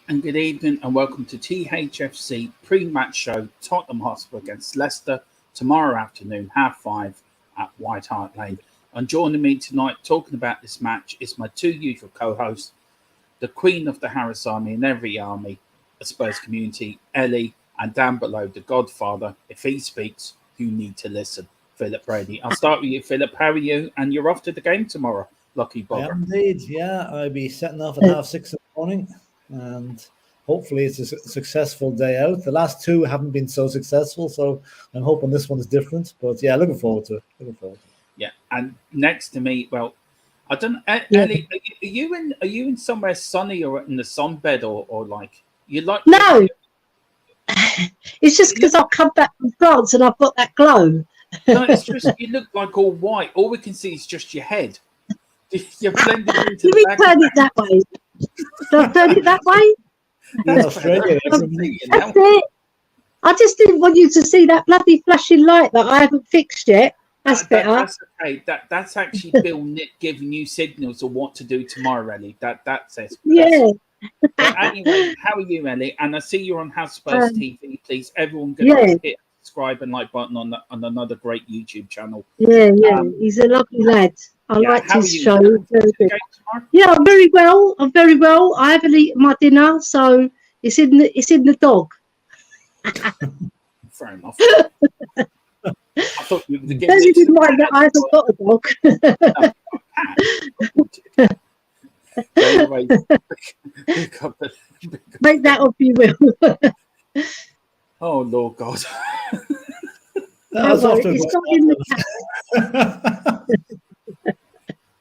And good evening and welcome to Thfc pre-match show Tottenham Hotspur against Leicester tomorrow afternoon, 5:30 at White Hart Lane. And joining me tonight talking about this match is my two usual co-hosts, the Queen of the Harris Army and every army, a Spurs community, Ellie, and down below, the Godfather, if he speaks, you need to listen, Philip Brady. I'll start with you, Philip. How are you? And you're off to the game tomorrow, lucky bugger. I am indeed, yeah. I'll be setting off at 6:30 in the morning, and hopefully it's a successful day out. The last two haven't been so successful, so I'm hoping this one is different. But yeah, looking forward to it. Yeah, and next to me, well, I don't know, Ellie, are you in somewhere sunny or in the sunbed or like you like? No, it's just because I've come back from France and I've got that glow. No, it's just you look like all white. All we can see is just your head. You're blended into Let me turn it that way. Shall I turn it that way? That's Australia. That's it. I just didn't want you to see that bloody flashing light that I haven't fixed yet. That's better. That's okay. That's actually Bill Nick giving you signals of what to do tomorrow, Ellie. That's it. Yeah. But anyway, how are you, Ellie? And I see you're on House Spurs TV. Please, everyone, go hit the subscribe and like button on another great YouTube channel. Yeah. He's a lovely lad. I liked his show. Very good. Yeah, I'm very well. I haven't eaten my dinner, so it's in the dog. Fair enough. I thought you were Don't even mind that I haven't got a dog. Anyway, make that up, you will. Oh Lord God. It's not in the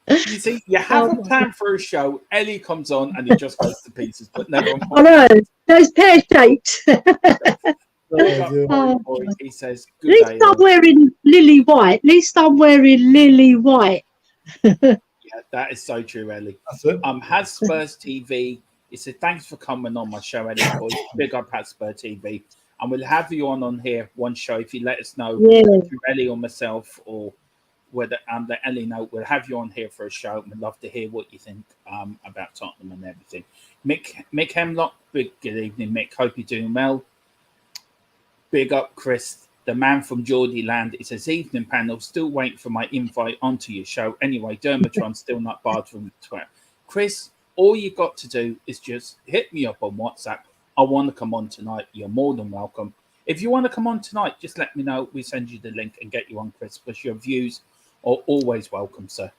You see, you have a plan for a show. Ellie comes on and it just goes to pieces. But never mind. I know those pear shaped. He says, "At least I'm wearing lily white. At least I'm wearing lily white." Yeah, that is so true, Ellie. Has Spurs TV. He said, "Thanks for coming on my show, Ellie. Boys. Big up at Spurs TV, and we'll have you on here one show if you let us know through Ellie or myself or." Whether let Ellie know, we'll have you on here for a show. We'd love to hear what you think about Tottenham and everything. Mick Hemlock, good evening, Mick. Hope you're doing well. Big up, Chris, the man from Geordie Land. It says, evening panel, still waiting for my invite onto your show. Anyway, Dermotron still not barred from Twitter. Chris, all you got to do is just hit me up on WhatsApp. I want to come on tonight. You're more than welcome. If you want to come on tonight, just let me know. We send you the link and get you on, Chris, because your views are always welcome, sir.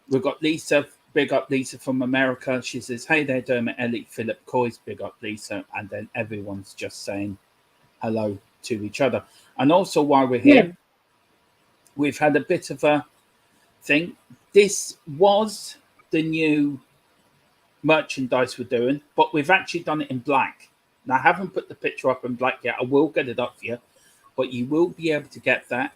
We've got Lisa, big up Lisa from America. She says, hey there, Dermot, Ellie, Philip, Coys, big up Lisa. And then everyone's just saying hello to each other. And also while we're here, we've had a bit of a thing. This was the new merchandise we're doing, but we've actually done it in black. Now, I haven't put the picture up in black yet. I will get it up for you, but you will be able to get that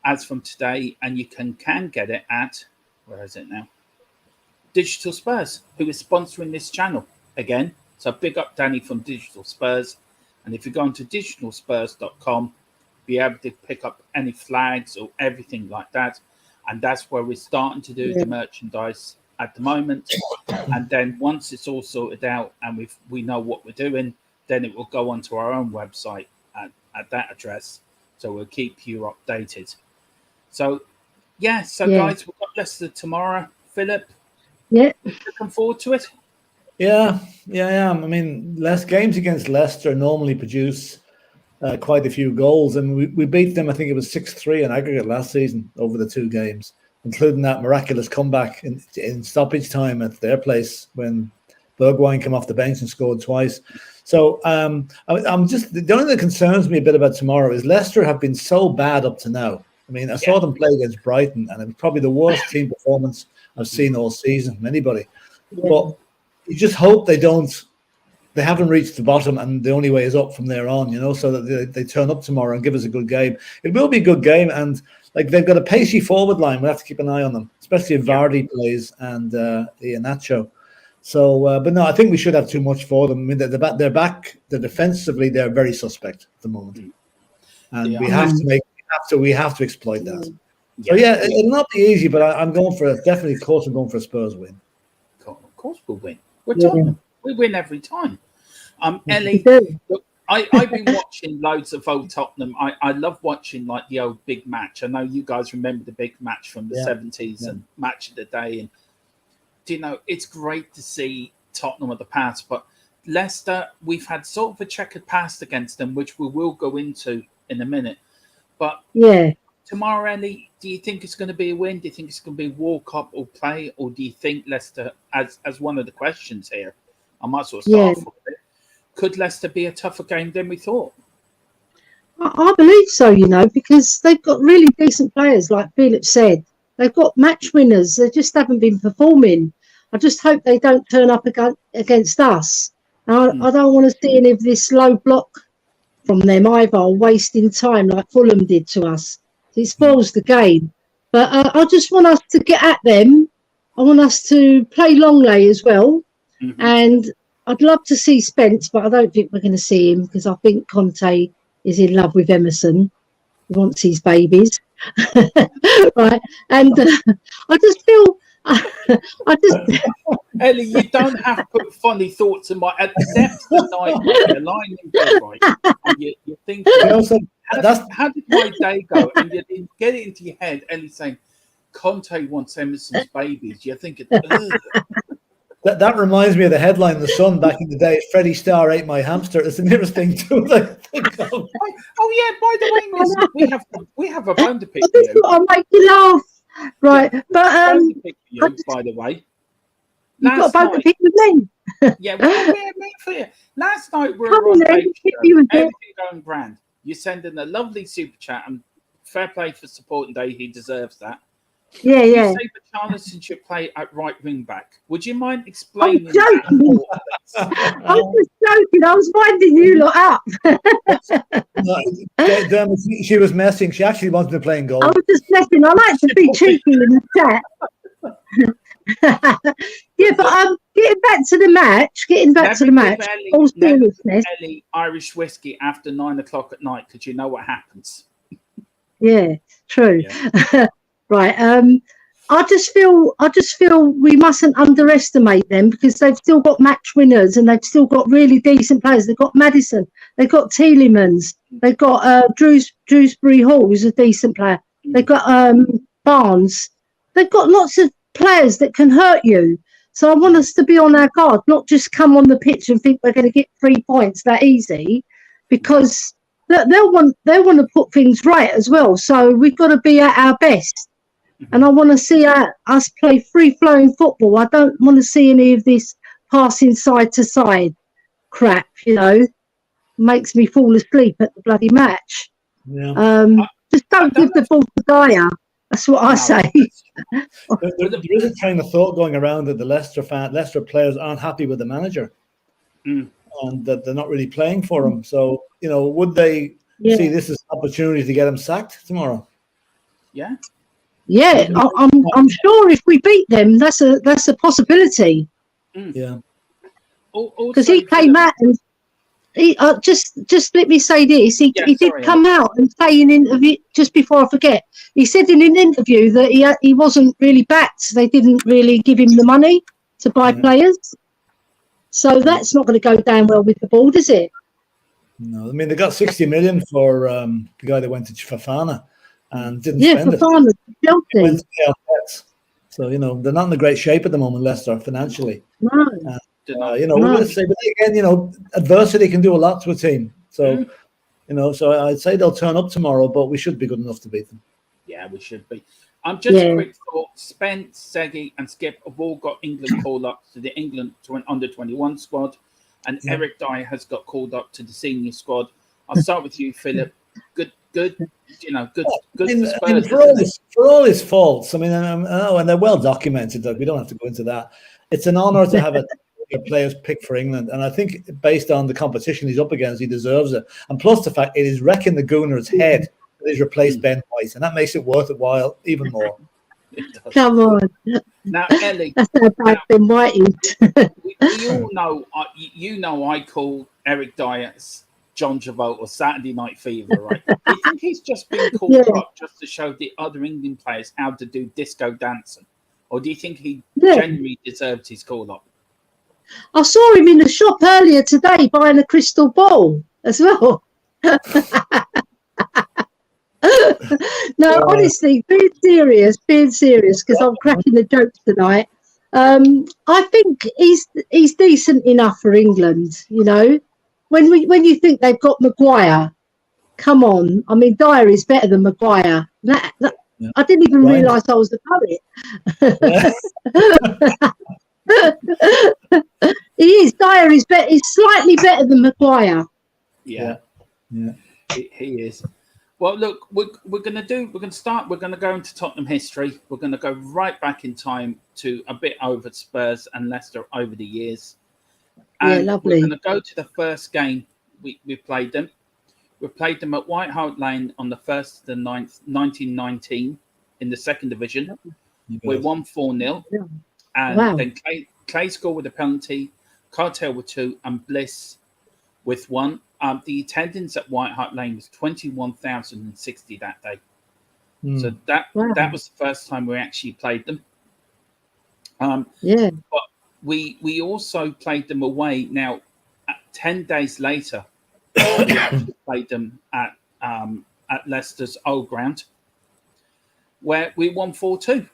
as from today, and you can get it at, where is it now? Digital Spurs, who is sponsoring this channel again. So big up Danny from Digital Spurs. And if you go onto digitalspurs.com, be able to pick up any flags or everything like that. And that's where we're starting to do the merchandise at the moment. And then once it's all sorted out and we know what we're doing, then it will go onto our own website at that address. So we'll keep you updated. So, guys, we've got Leicester tomorrow. Philip, looking forward to it? Yeah, I am. I mean, less games against Leicester normally produce quite a few goals. And we beat them, I think it was 6-3 in aggregate last season over the two games, including that miraculous comeback in stoppage time at their place when Bergwijn came off the bench and scored twice. So I'm just, the only thing that concerns me a bit about tomorrow is Leicester have been so bad up to now. I mean, I saw them play against Brighton, and it was probably the worst team performance I've seen all season from anybody. But you just hope they haven't reached the bottom, and the only way is up from there on, so that they turn up tomorrow and give us a good game. It will be a good game, and like they've got a pacey forward line. We'll have to keep an eye on them, especially if Vardy plays and Iheanacho. So, but no, I think we should have too much for them. I mean, they're back. They're defensively, they're very suspect at the moment, and we have to exploit that. So it'll not be easy, but I'm going for definitely. Of course, I'm going for a Spurs win. Of course, we'll win. We're Tottenham. We win every time. Ellie, look, I've been watching loads of old Tottenham. I love watching like the old big match. I know you guys remember the big match from the 70s and match of the day. And do you know, it's great to see Tottenham of the past, but Leicester, we've had sort of a checkered past against them, which we will go into in a minute. But tomorrow, Ellie, do you think it's going to be a win? Do you think it's going to be walk up or play? Or do you think Leicester, as one of the questions here, I might sort of start off with it, could Leicester be a tougher game than we thought? I believe so, you know, because they've got really decent players, like PHILLIP said. They've got match winners. They just haven't been performing. I just hope they don't turn up against us. I don't want to see any of this low block from them either, wasting time like Fulham did to us. It spoils the game. But I just want us to get at them. I want us to play long lay as well. And I'd love to see Spence, but I don't think we're going to see him because I think Conte is in love with Emerson. He wants his babies. Right. And I just feel... Ellie, you don't have to put funny thoughts in my... At the depths of the night, when you're lying in bed, right, and you're thinking, how did my day go? And you get it into your head, Ellie saying, Conte wants Emerson's babies. You're thinking, That reminds me of the headline in The Sun back in the day. Freddie Starr ate my hamster. It's the nearest thing to it I think of. Oh yeah, by the way, miss, we have a bone to pick for you. I'll make you laugh. Right, but by the way, you've got a bone to pick with me. Yeah, we're for you. Last night we were on Dave's show, everything going grand. You send in a lovely super chat, and fair play for supporting Dave. He deserves that. Yeah. You say Richarlison should play at right wing back. Would you mind explaining? I'm joking. I was just joking. I was winding you lot up. No, she was messing. She actually wanted to play in goal. I was just messing. I like to be cheeky in the chat. Yeah, but getting back to the match. All seriousness. Ellie Irish whiskey after 9 o'clock at night because you know what happens. Yeah, true. Yeah. Right. I just feel we mustn't underestimate them because they've still got match winners and they've still got really decent players. They've got Maddison, they've got Tielemans, they've got Dewsbury Hall, who's a decent player. They've got Barnes. They've got lots of players that can hurt you. So I want us to be on our guard, not just come on the pitch and think we're going to get 3 points that easy, because they'll want to put things right as well. So we've got to be at our best. And I want to see us play free-flowing football. I don't want to see any of this passing side to side crap, you know. Makes me fall asleep at the bloody match. Yeah. Just don't give the ball to Dyer. That's what I say. There is a train of thought going around that the Leicester players aren't happy with the manager. And that they're not really playing for him. So, you know, would they see this as an opportunity to get him sacked tomorrow? Yeah. Yeah, I'm sure if we beat them, that's a possibility. Yeah. Because he came out and he just let me say this. He did come out and say in an interview, just before I forget, he said in an interview that he wasn't really backed. They didn't really give him the money to buy players. So that's not going to go down well with the board, is it? No, I mean they got 60 million for the guy that went to Fofana and didn't spend Fofana, it. So you know they're not in a great shape at the moment, Leicester, financially. No. You know, we'll say, but again, you know, adversity can do a lot to a team. So, you know, so I'd say they'll turn up tomorrow, but we should be good enough to beat them. Yeah, we should be. Just a quick thought. Spence, Segi, and Skip have all got England called up to the England under-21 squad, and Eric Dyer has got called up to the senior squad. I'll start with you, Philip. Good. You know, good. For all his faults, I mean, I know, and they're well documented. That we don't have to go into that. It's an honour to have players picked for England, and I think based on the competition he's up against, he deserves it. And plus the fact it is wrecking the Gooner's head that he's replaced Ben White, and that makes it worth it while even more. Come on. Now, Ellie, that's how bad Ben White is. we all know, you know, I call Eric Dyer John Travolta or Saturday Night Fever, right? Do you think he's just been called up just to show the other England players how to do disco dancing? Or do you think he genuinely deserved his call up? I saw him in the shop earlier today buying a crystal ball as well. No, honestly, being serious, because I'm cracking the jokes tonight. I think he's decent enough for England. You know, when you think they've got Maguire, come on. I mean, Dyer is better than Maguire. I didn't even realise I was a poet. He is. Dyer is better. He's slightly better than Maguire. Yeah. He is. Well, look, we're going to go into Tottenham history. We're going to go right back in time to a bit over Spurs and Leicester over the years. And lovely. We're going to go to the first game we played them. We played them at White Hart Lane on the 1st of the 9th, 1919 in the second division. We won 4-0. Yeah. And then Clay scored with a penalty, Cartel with 2, and Bliss with 1. The attendance at White Hart Lane was 21,060 that day. So that was the first time we actually played them. But we also played them away. Now, 10 days later, we actually played them at Leicester's old ground, where we won 4-2.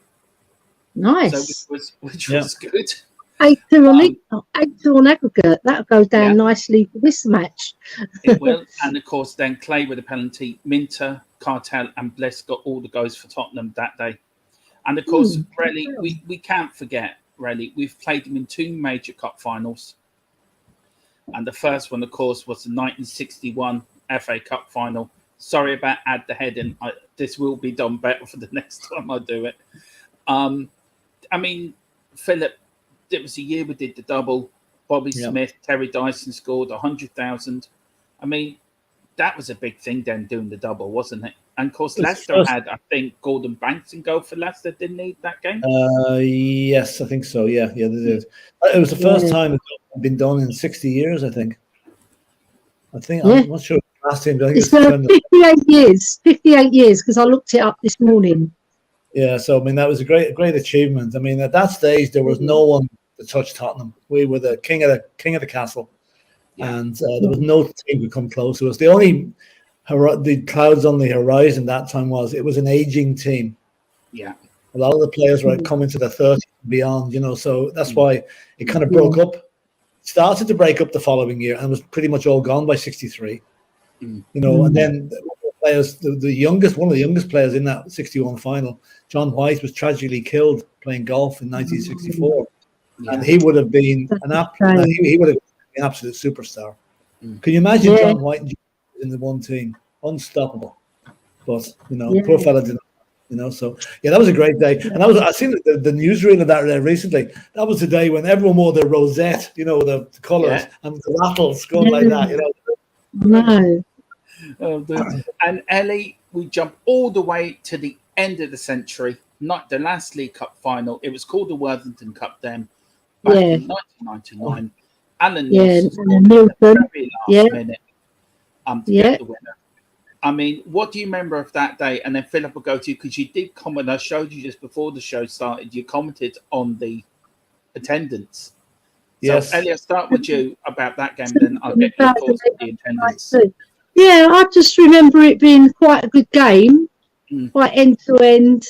Nice. So which was good. 8-2 on aggregate. That'll go down nicely for this match. It will. And of course, then Clay with a penalty, Minter, Cartel, and Bliss got all the goals for Tottenham that day. And of course, really, we can't forget, really, we've played them in 2 major cup finals. And the first one, of course, was the 1961 FA Cup final. Sorry about add the heading. This will be done better for the next time I do it. I mean, Philip, it was the year we did the double. Bobby Smith, Terry Dyson scored 100,000. I mean, that was a big thing then, doing the double, wasn't it? And of course, Leicester had, I think, Gordon Banks in goal for Leicester, didn't he, that game? Yes, I think so. Yeah, they did. It was the first time it had been done in 60 years, I think. I'm not sure last time. I think it's 58 years. 58 years, because I looked it up this morning. Yeah, so I mean, that was a great achievement. I mean, at that stage, there was no one to touch Tottenham. We were the king of the castle, and there was no team to come close. It was the only the clouds on the horizon that time. It was an aging team. Yeah, a lot of the players were coming to the 30s and beyond. You know, so that's why it kind of broke up. Started to break up the following year, and was pretty much all gone by '63. You know, and then players, one of the youngest players in that 61 final, John White, was tragically killed playing golf in 1964, and he would have been an absolute superstar. Can you imagine John White in the one team? Unstoppable. But poor fella didn't. So that was a great day, and I seen the newsreel of that recently. That was the day when everyone wore their rosette, the colours and the rattles going like that. No. And Ellie, we jump all the way to the end of the century, not the last League Cup final. It was called the Worthington Cup then, back in 1999. Alan Nielsen scored at the very last minute to get the winner. I mean, what do you remember of that day? And then Philip will go to you, because you did comment. I showed you just before the show started. You commented on the attendance. Yes. So, Ellie, I'll start with you about that game, then I'll get your thoughts on the attendance. Yeah, I just remember it being quite a good game, quite end-to-end,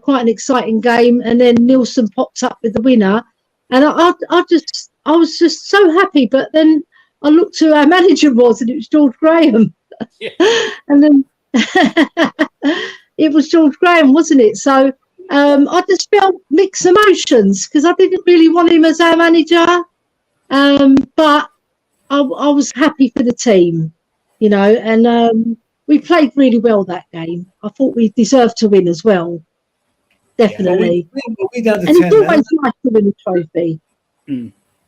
quite an exciting game. And then Nielsen popped up with the winner. And I was just so happy. But then I looked who our manager was, and it was George Graham. And then it was George Graham, wasn't it? So I just felt mixed emotions, because I didn't really want him as our manager, but I was happy for the team, and we played really well that game. I thought we deserved to win as well, definitely. And it's always nice to win a trophy.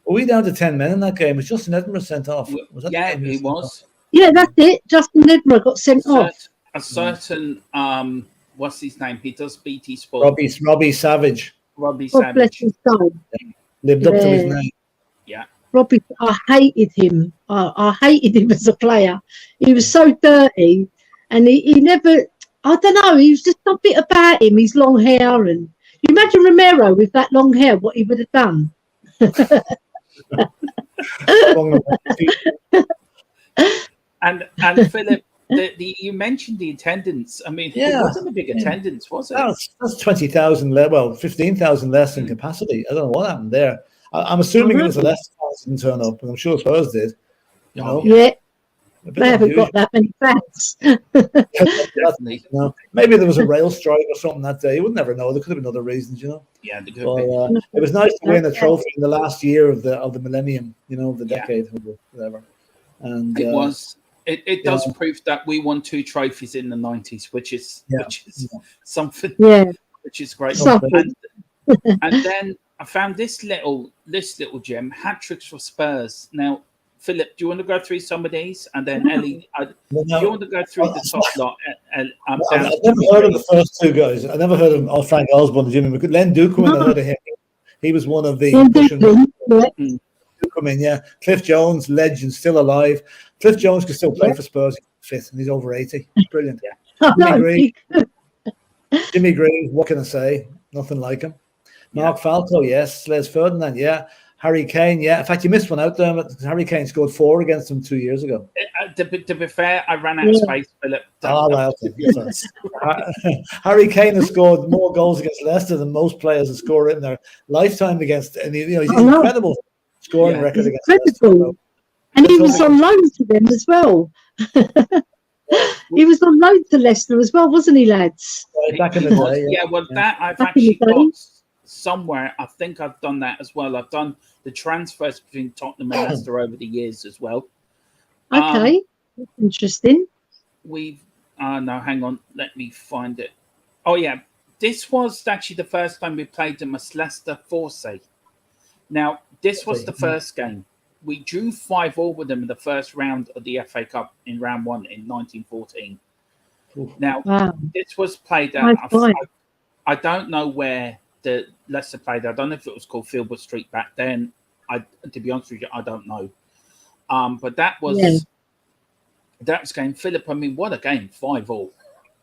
Were we down to 10 men in that game? It was Justin Edinburgh sent off. It was. Yeah, that's it. Justin Edinburgh got sent off. A certain, what's his name? He does BT Sport. Robbie Savage. God bless his soul. Lived up to his name. Yeah. Robbie, I hated him. I hated him as a player. He was so dirty, and he never, I don't know, he was just a bit about him, his long hair. And you imagine Romero with that long hair, what he would have done. And Philip, you mentioned the attendance. I mean, it wasn't a big attendance, was it? That's 20,000, 15,000 less in capacity. I don't know what happened there. I'm assuming it was the Leicester fans didn't turn up, and I'm sure Spurs did. You know? Yeah. They haven't got that many fans. Maybe there was a rail strike or something that day. You would never know. There could have been other reasons, you know. Yeah, it was nice to win a trophy in the last year of the millennium, you know, the decade, whatever. And it does prove that we won 2 trophies in the 90s, which is something. Yeah, which is great. Something. And then I found this little gem: hat tricks for Spurs. Now, Philip, do you want to go through some of these? And then Ellie, do you want to go through the top lot? I've never heard of the first 2 guys. I never heard of Frank Osborne and Jimmy McGuinn. Len Dukeman, I heard of him. He was one of the Dukeman, yeah. Cliff Jones, legend, still alive. Cliff Jones can still play for Spurs. He's fit and he's over 80. Brilliant. Jimmy Green, what can I say? Nothing like him. Mark Falco, yes. Les Ferdinand, yeah. Harry Kane, yeah. In fact, you missed one out there. Harry Kane scored 4 against them 2 years ago. To be fair, I ran out of space, Philip. Harry Kane has scored more goals against Leicester than most players have scored in their lifetime against. And he's incredible scoring record against Leicester. And he was on loan to them as well. He was on loan to Leicester as well, wasn't he, lads? Back in the day. Yeah, well, that I've actually got somewhere. I think I've done that as well. I've done the transfers between Tottenham and Leicester over the years as well. Okay, interesting. We've no, hang on, let me find it. Oh yeah, this was actually the first time we played them as Leicester Thfc. Now, this was the first game. We drew 5-5 with them in the first round of the FA Cup in round 1 in 1914. Now, this was played at I don't know where the Leicester played. I don't know if it was called Filbert Street back then. To be honest with you, I don't know. But that was game. Philip, I mean, what a game! 5-5.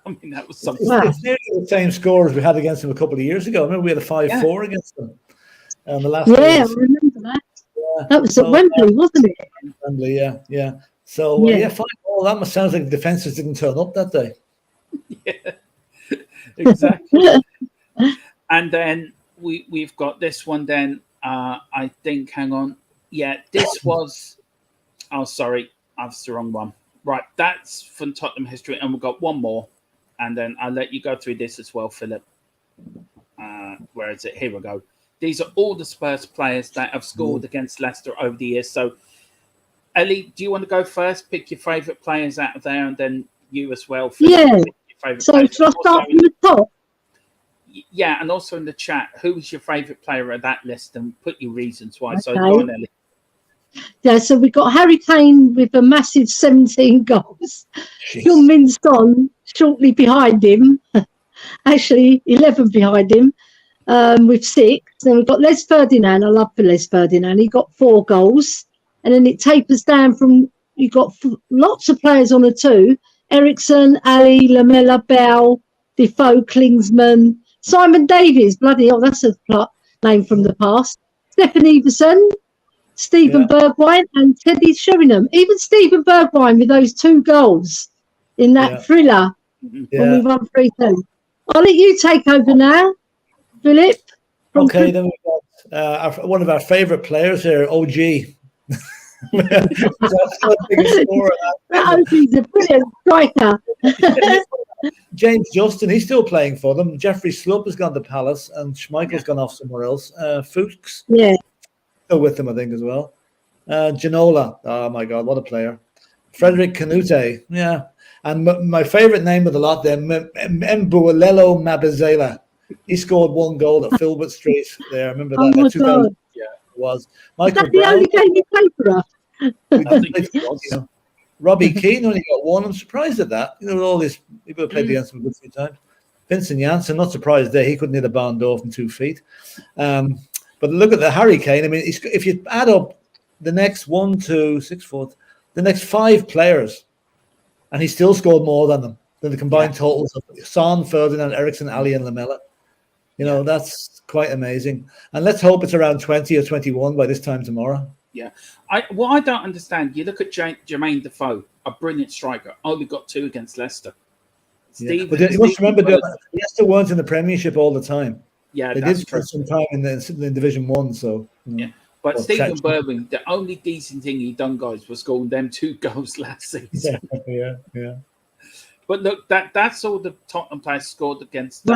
I mean, that was something. It's nearly the same score as we had against them a couple of years ago. I remember we had a 5-4 against them. The last I remember that. That was at Wembley, wasn't it? Wembley, yeah. So 5-4. That must sound like the defenses didn't turn up that day. Yeah, exactly. And then we've got this one. Then I think. Hang on. Yeah, this was. Oh, sorry, that's the wrong one. Right, that's from Tottenham history, and we've got one more, and then I'll let you go through this as well, Philip. Where is it? Here we go. These are all the Spurs players that have scored against Leicester over the years. So, Ellie, do you want to go first? Pick your favourite players out of there, and then you as well. Philip, so shall I start from the top? Yeah, and also in the chat, who was your favourite player of that list, and put your reasons why. Okay. So go on, Ellie. Yeah, so we got Harry Kane with a massive 17 goals. Heung-min Son shortly behind him. Actually, 11 behind him with 6. Then we've got Les Ferdinand. I love Les Ferdinand. He got 4 goals. And then it tapers down from, you've got lots of players on a 2. Ericsson, Ali, Lamela, Bell, Defoe, Klinsmann, Simon Davies. Bloody hell, that's a name from the past. Stefan Everson, Stephen Bergwijn and Teddy Sheringham. Even Stephen Bergwijn with those 2 goals in that thriller when we won 3-2. I'll let you take over now, Philip. Okay, then we've got one of our favourite players here, OG. OG's a brilliant striker. James Justin, he's still playing for them. Jeffrey Slupp has gone to Palace, and Schmeichel's gone off somewhere else. Fuchs, still with them, I think, as well. Ginola, oh my God, what a player. Frederick Canute, and my favourite name of the lot there, Mbualelo Mabizela. He scored 1 goal at Filbert Street there. I remember that. Oh, 2000. Yeah, it was. Michael Is that the only game you played for us? I think it was. Robbie Keane only got 1. I'm surprised at that. You know, all these people played against him a good few times. Vincent Janssen, not surprised there. He couldn't hit a barn door from 2 feet. But look at the Harry Kane. I mean, if you add up the next 1, 2, 6, 4, the next 5 players, and he still scored more than them, than the combined totals of Son, Ferdinand, Ericsson, Ali, and Lamela. You know, that's quite amazing. And let's hope it's around 20 or 21 by this time tomorrow. Yeah. What I don't understand, you look at Jermaine Defoe, a brilliant striker, only got 2 against Leicester. But you must remember, Leicester weren't in the Premiership all the time. Yeah, they did spend some time in Division 1. So, yeah. But Stephen Berwin, the only decent thing he done, guys, was scoring them 2 goals last season. Yeah. But look, that's all the Tottenham players scored against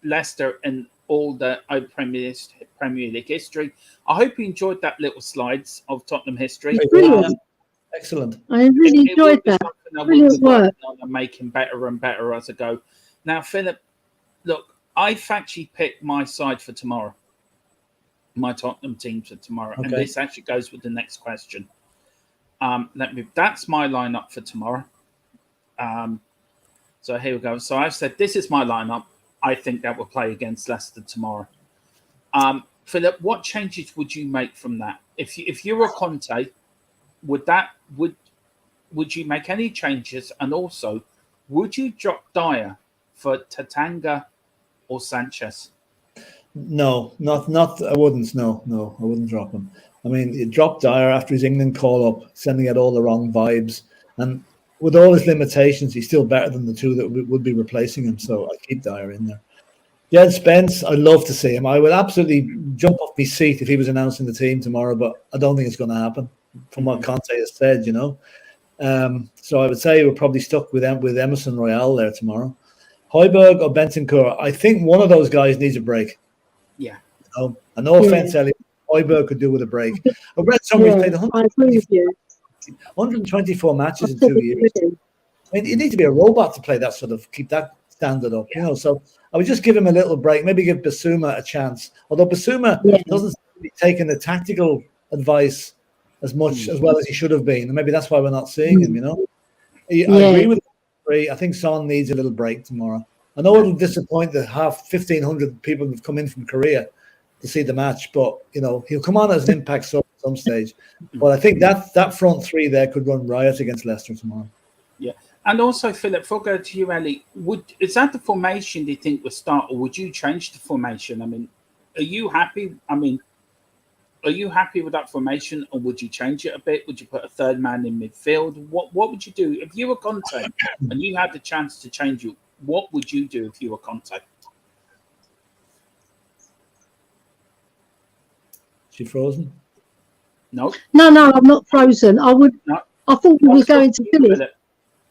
Leicester and all the Premier League history. I hope you enjoyed that little slides of Tottenham history. Excellent. I really enjoyed that. Brilliant work. And making better and better as I go. Now, Philip, look, I've actually picked my side for tomorrow. My Tottenham team for tomorrow. Okay. And this actually goes with the next question. That's my lineup for tomorrow. So here we go. So I've said this is my lineup. I think that will play against Leicester tomorrow. Philip, what changes would you make from that? If you were Conte, would you make any changes? And also, would you drop Dyer for Tatanga or Sanchez? No, not. I wouldn't. No, I wouldn't drop him. I mean, you drop Dyer after his England call up, sending out all the wrong vibes, and with all his limitations, he's still better than the 2 that would be replacing him. So I keep Dyer in there. Jed Spence, I'd love to see him. I would absolutely jump off my seat if he was announcing the team tomorrow, but I don't think it's going to happen from what Conte has said, you know. So I would say we're probably stuck with Emerson Royale there tomorrow. Højbjerg or Bentancur, I think one of those guys needs a break. Yeah. You know? And no offense, Elliot, Højbjerg could do with a break. I read somebody played 124 matches in 2 years. I mean, you need to be a robot to play that keep that standard up, you know. So I would just give him a little break, maybe give Basuma a chance. Although Basuma doesn't seem to be taking the tactical advice as much as well as he should have been. And maybe that's why we're not seeing him, you know. I agree with you. I think Son needs a little break tomorrow. I know it'll disappoint the 1,500 people who've come in from Korea to see the match, but you know he'll come on as an impact sub at some stage. But I think that front 3 there could run riot against Leicester tomorrow. Yeah, and also Philip, before I go to you, Ellie, is that the formation do you think will start, or would you change the formation? I mean, are you happy? Are you happy with that formation, or would you change it a bit? Would you put a 3rd man in midfield? What would you do if you were Conte and you had the chance to change it? What would you do if you were Conte? She frozen? No, I'm not frozen. I would. No. I thought we were going to Philip. I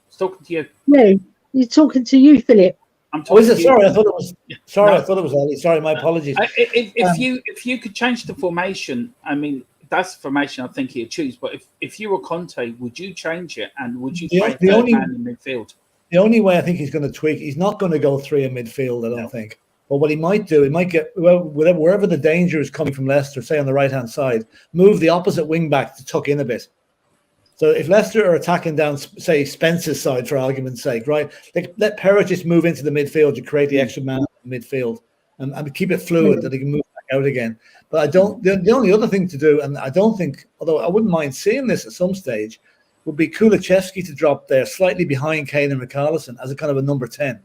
was talking to you. Yeah, you're talking to you, Philip. I'm talking to you. Sorry, I thought it was. Sorry, I thought it was Ellie. Sorry, my apologies. If you could change the formation, I mean, that's the formation I think he'd choose. But if you were Conte, would you change it, and would you play the only man in midfield? The only way I think he's going to tweak, he's not going to go 3 in midfield. I don't think. But what he might do, he might get wherever the danger is coming from Leicester, say on the right hand side, move the opposite wing back to tuck in a bit. So if Leicester are attacking down, say, Spence's side, for argument's sake, right, let Perez just move into the midfield to create the extra man in the midfield and keep it fluid that he can move back out again. But I don't. The only other thing to do, and I don't think, although I wouldn't mind seeing this at some stage, would be Kulusevski to drop there slightly behind Kane and Richarlison as a kind of a number 10.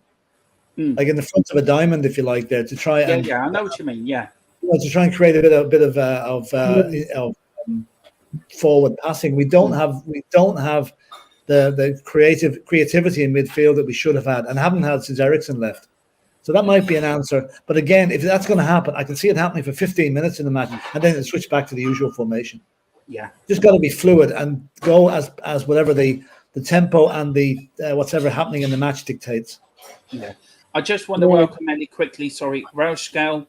Like in the front of a diamond, if you like, there to try and I know what you mean. Yeah, to try and create a bit of forward passing. We don't have the creativity in midfield that we should have had and haven't had since Eriksen left. So that might be an answer. But again, if that's going to happen, I can see it happening for 15 minutes in the match and then switch back to the usual formation. Yeah, just got to be fluid and go as whatever the tempo and the whatever happening in the match dictates. Yeah. I just want to welcome Ellie quickly. Sorry, Rauschkel,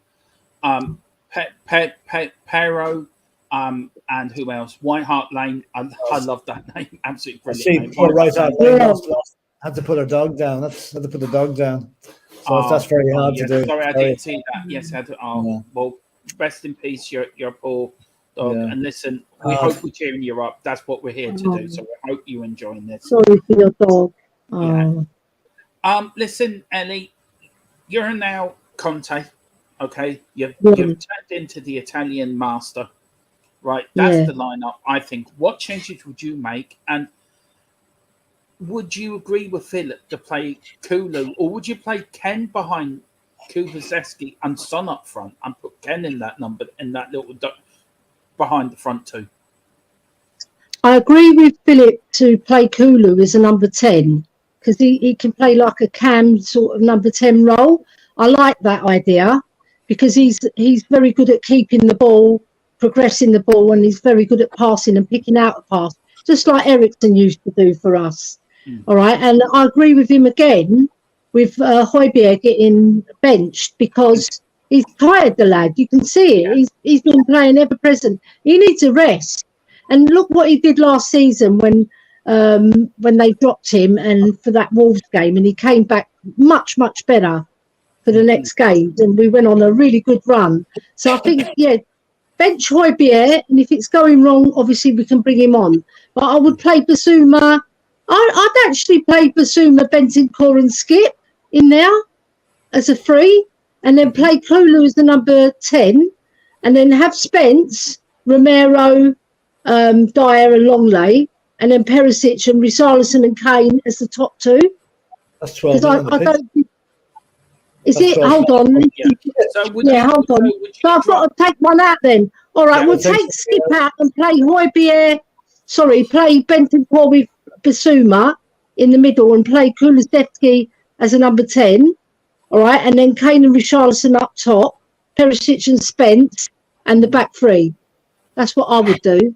Pero, and who else? White Hart Lane. I love that name. Absolutely brilliant. Had to put her dog down. Had to put the dog down. So that's very hard to do. Sorry, I didn't see that. Yes, I had to. Well, rest in peace, your poor dog. Yeah. And listen, we hope we're cheering you up. That's what we're here to do. So we hope you're enjoying this. Sorry for your dog. Yeah. Listen, Ellie, you're now Conte, okay? You've turned into the Italian master, right? That's the lineup, I think. What changes would you make? And would you agree with Philip to play Kulu, or would you play Ken behind Kulusevski and Son up front and put Ken in that number, in that little behind the front two. I agree with Philip to play Kulu as a number 10 because he can play like a cam sort of number 10 role. I like that idea because he's very good at keeping the ball, progressing the ball, and he's very good at passing and picking out a pass, just like Ericsson used to do for us. All right, and I agree with him again with Højbjerg getting benched because he's tired, the lad. You can see it. He's been playing ever present. He needs a rest. And look what he did last season when they dropped him and for that Wolves game, and he came back much, much better for the next game, and we went on a really good run. So I think, bench Højbjerg, and if it's going wrong, obviously we can bring him on. But I would play Basuma. I'd actually play Basuma, Bentancur and Skip in there as a free, and then play Kulu as the number 10, and then have Spence, Romero, Dyer and Longley, and then Perisic and Richarlison and Kane as the top two. That's 12. Is it? Hold on. Hold on. So I've got to take one out then. All right, we'll take Skip out and play Højbjerg. Sorry, play Bentancur with Basuma in the middle and play Kulusevski as a number 10. All right, and then Kane and Richarlison up top, Perisic and Spence, and the back three. That's what I would do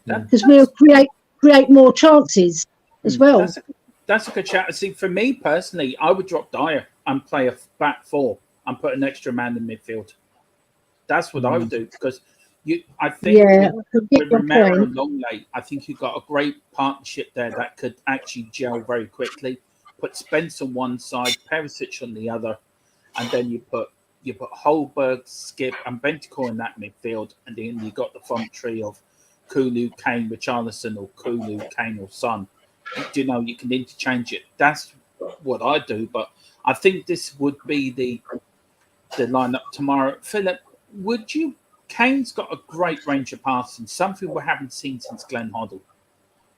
because we'll create more chances as well. That's a good chat. See, for me personally, I would drop Dyer and play a back four and put an extra man in midfield. That's what I would do because I think with Romero and Longley, I think you've got a great partnership there that could actually gel very quickly. Put Spence on one side, Perisic on the other, and then you put Højbjerg, Skip, and Bentancur in that midfield, and then you got the front tree of Kulu, Kane, Richarlison, or Kulu, Kane, or Son. You know, you can interchange it. That's what I do, but I think this would be the lineup tomorrow. Philip, would you? Kane's got a great range of passing, something we haven't seen since Glenn Hoddle.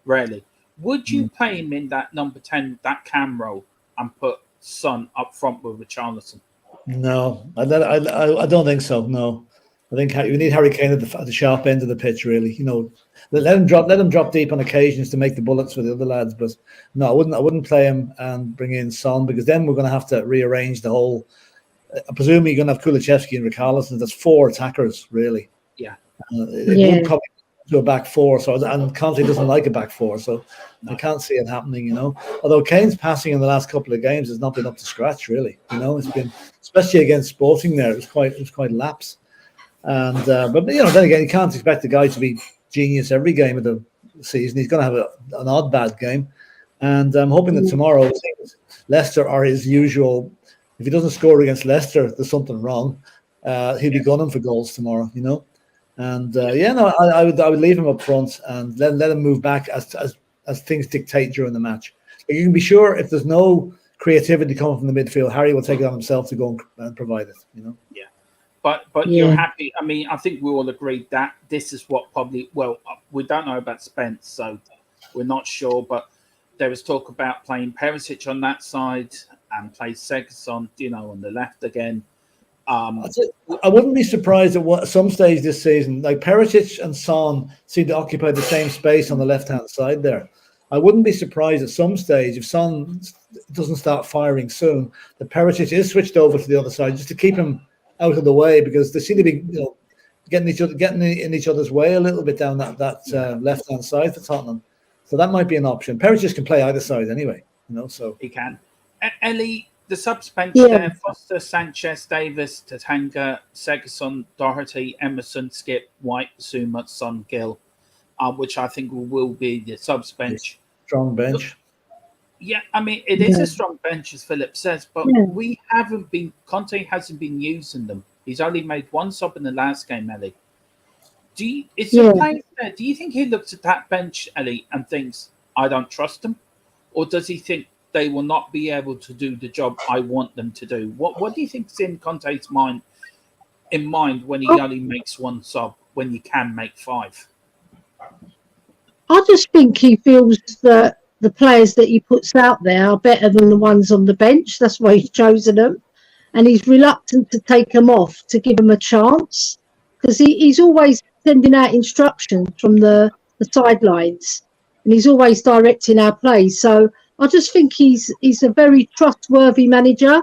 Rarely. Would you play him in that number 10, that cam role, and put Son up front with Richarlison? No, I don't think so. No, I think we need Harry Kane at the sharp end of the pitch. Really, you know, let him drop deep on occasions to make the bullets for the other lads. But no, I wouldn't play him and bring in Son because then we're going to have to rearrange the whole. I presume you're going to have Kulusevski and Richarlison. That's 4 attackers, really. Yeah. It would probably to a back 4. So, and Conte doesn't like a back 4, so I can't see it happening. You know, although Kane's passing in the last couple of games has not been up to scratch, really. You know, it's been, especially against Sporting, there it was quite lapse. And but you know, then again, you can't expect the guy to be genius every game of the season. He's going to have an odd bad game, and I'm hoping that tomorrow Leicester are his usual. If he doesn't score against Leicester, there's something wrong. He'll be gunning for goals tomorrow, you know. And I would leave him up front and let him move back as things dictate during the match. But you can be sure if there's no creativity coming from the midfield, Harry will take it on himself to go and provide it, you know. Yeah. But you're happy. I mean, I think we all agreed that this is what probably. Well, we don't know about Spence, so we're not sure. But there was talk about playing Perisic on that side and play Seguin, you know, on the left again. I wouldn't be surprised at some stage this season, like Perisic and Son seem to occupy the same space on the left-hand side there. I wouldn't be surprised at some stage if Son doesn't start firing soon, that Perisic is switched over to the other side just to keep him out of the way, because they seem to be, you know, getting in each other's way a little bit down that left-hand side for Tottenham. So that might be an option. Perisic can play either side anyway, you know. So he can. Ellie, the subs-bench there: Foster, Sanchez, Davis, Tatanga, Seguin, Doherty, Emerson, Skip, White, Suma, Son, Gill, which I think will be the subs-bench. Strong bench. Yeah, I mean, it is a strong bench, as Philip says, but Conte hasn't been using them. He's only made 1 sub in the last game, Ellie. Do you think he looks at that bench, Ellie, and thinks, I don't trust them? Or does he think they will not be able to do the job I want them to do? What do you think's in Conte's mind when he only makes 1 sub when you can make 5? I just think he feels that the players that he puts out there are better than the ones on the bench. That's why he's chosen them. and he's reluctant to take them off to give them a chance, because he's always sending out instructions from the sidelines, and he's always directing our play. So I just think he's a very trustworthy manager.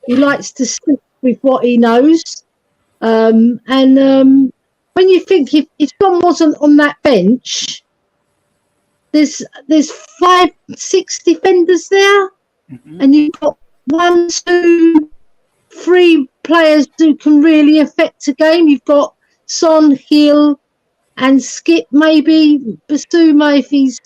He likes to stick with what he knows. When you think if John wasn't on that bench, there's 5-6 defenders there, and you've got 1, 2, 3 players who can really affect a game. You've got Son, Hill, and Skip, maybe Basuma if he's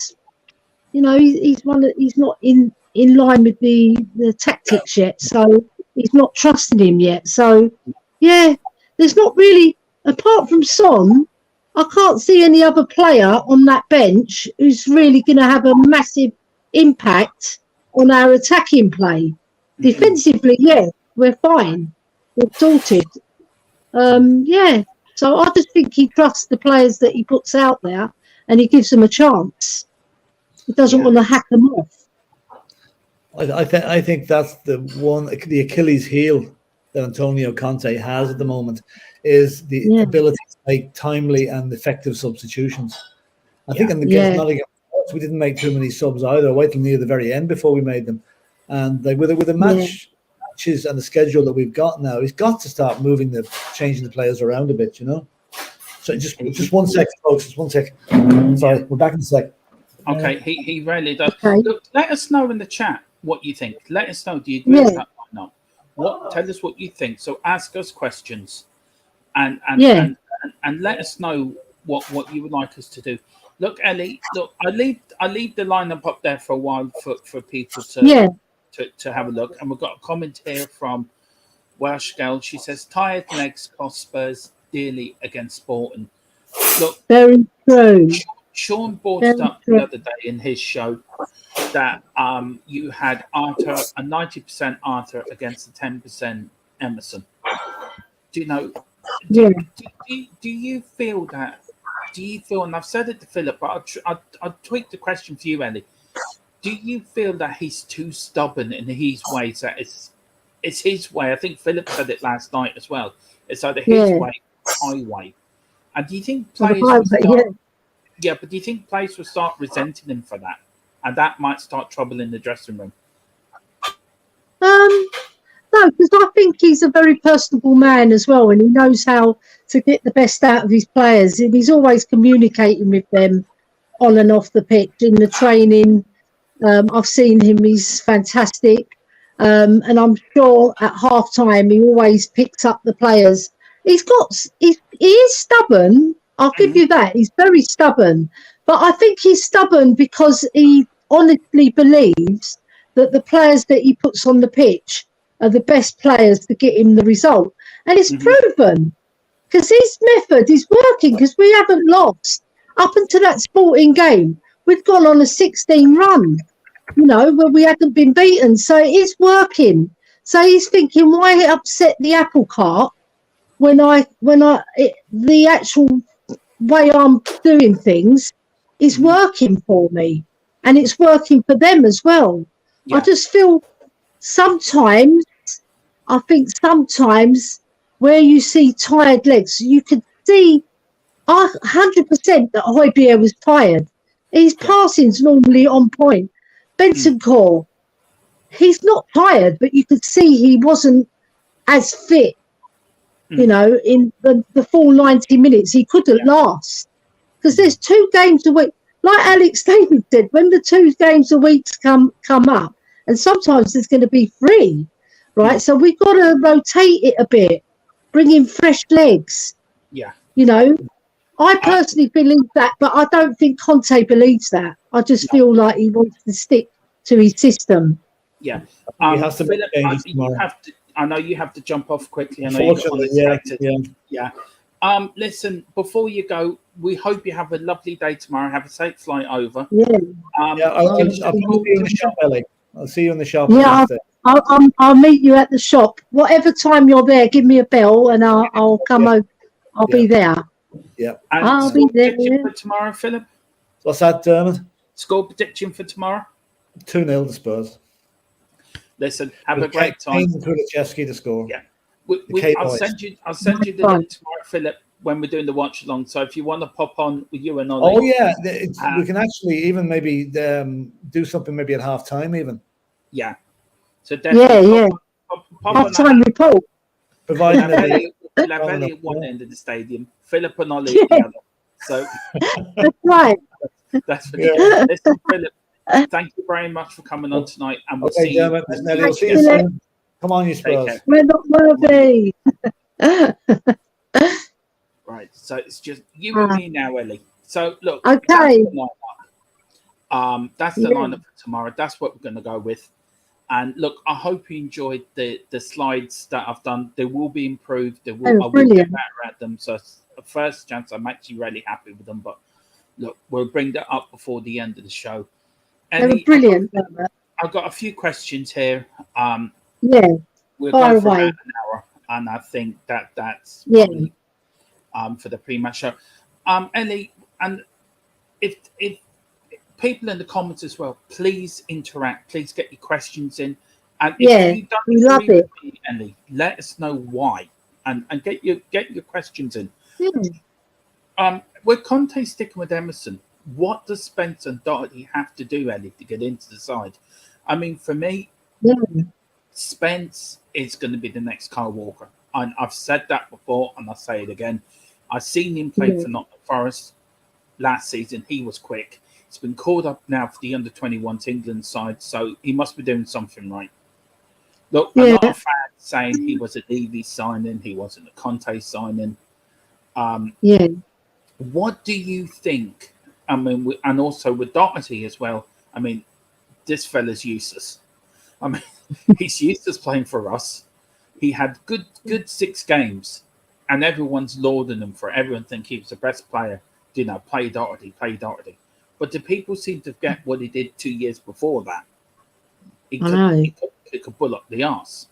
not in line with the tactics yet, so he's not trusting him yet. So yeah, there's not really, apart from Son, I can't see any other player on that bench who's really going to have a massive impact on our attacking play. Defensively, yeah, we're fine. We're sorted. So I just think he trusts the players that he puts out there, and he gives them a chance. He doesn't want to hack them off. I think that's the Achilles heel that Antonio Conte has at the moment, is the ability to make timely and effective substitutions. I think in the case of Nottingham, we didn't make too many subs either. Wait till near the very end before we made them. And with the matches and the schedule that we've got now, he's got to start changing the players around a bit, So just 1 sec, folks. Just 1 sec. Sorry, we're back in a sec. Okay, he really does. Okay. Look, let us know in the chat what you think. Let us know. Do you agree with that or not? Tell us what you think. So ask us questions, and let us know what you would like us to do. Look, Ellie. Look, I leave the lineup up there for a while for people to have a look. And we've got a comment here from Welsh Girl. She says, "Tired legs cost Spurs dearly against Sporting." Look, very true. Sean brought it up the other day in his show that you had Arthur, a 90% Arthur against a 10% Emerson. Do you know? Do you feel that? Do you feel? And I've said it to Philip, but I'll tweak the question for you, Ellie. Do you feel that he's too stubborn in his ways? That it's his way. I think Philip said it last night as well. It's either his way or highway. And do you think players will start? Yeah, but do you think players will start resenting him for that, and that might start trouble in the dressing room? No, because I think he's a very personable man as well, and he knows how to get the best out of his players. And he's always communicating with them on and off the pitch in the training. I've seen him; he's fantastic, and I'm sure at half time he always picks up the players. He is stubborn. I'll give you that. He's very stubborn. But I think he's stubborn because he honestly believes that the players that he puts on the pitch are the best players to get him the result. And it's proven, because his method is working, because we haven't lost. Up until that Sporting game, we'd gone on a 16 run, where we hadn't been beaten. So it is working. So he's thinking, why upset the apple cart when the actual way I'm doing things is working for me, and it's working for them as well. I just feel sometimes where you see tired legs, you could see 100% that Højbjerg was tired. His passing's normally on point. Bentancur, he's not tired, but you could see he wasn't as fit. In the full 90 minutes, he couldn't last, because there's 2 games a week. Like Alex David said, when the 2 games a week come up, and sometimes there's going to be 3, right? So we've got to rotate it a bit, bring in fresh legs. Yeah. I personally believe that, but I don't think Conte believes that. I just feel like he wants to stick to his system. Yeah. Philip, I know you have to jump off quickly. I know listen, before you go, we hope you have a lovely day tomorrow. Have a safe flight over. I'll see you in the shop, Ellie. I'll see you in the shop. Yeah, I'll meet you at the shop. Whatever time you're there, give me a bell and I'll come over. I'll be there. Yeah. And I'll be there for tomorrow, Philip. What's that, Dermot? Score prediction for tomorrow? 2-0 to Spurs. Listen, have a great time. Kulusevski to score. Yeah. I'll send you the link tomorrow, Philip, when we're doing the watch along. So if you want to pop on with you and Ollie. Oh yeah, we can actually even maybe do something maybe at half time even. Yeah. So definitely pop half time report. Providing we'll have Ellie at one end of the stadium, Philip and Ollie at the other. So that's right. That's yeah. Listen, Philip, thank you very much for coming on tonight, and we'll see you. We'll see you soon. Come on, you Spurs. We're not worthy. Right, so it's just you and me now, Ellie. So look, okay. That's the lineup for tomorrow. That's what we're going to go with. And look, I hope you enjoyed the slides that I've done. They will be improved. I will get better at them. So the first chance, I'm actually really happy with them. But look, we'll bring that up before the end of the show. They were brilliant. I've got a few questions here. We'll go for about an hour, and I think that's probably, for the pre-match show. Ellie, and if people in the comments as well, please interact. Please get your questions in. And if you don't agree with me, Ellie, let us know why, and get your questions in. With Conte sticking with Emerson, what does Spence and Doherty have to do, Ellie, to get into the side? I mean, for me, Spence is going to be the next Kyle Walker. And I've said that before, and I'll say it again. I've seen him play for Nottingham Forest last season. He was quick. He's been called up now for the under-21 England side, so he must be doing something right. Look, a lot of fans saying he was a Levy signing, he wasn't a Conte signing. What do you think? I mean, and also with Doherty as well. I mean, this fella's useless. I mean, he's useless playing for us. He had good 6 games, and everyone's lauding him for everyone think he was the best player. You know, play Doherty. But do people seem to forget what he did 2 years before that? He could kick a bull up the arse.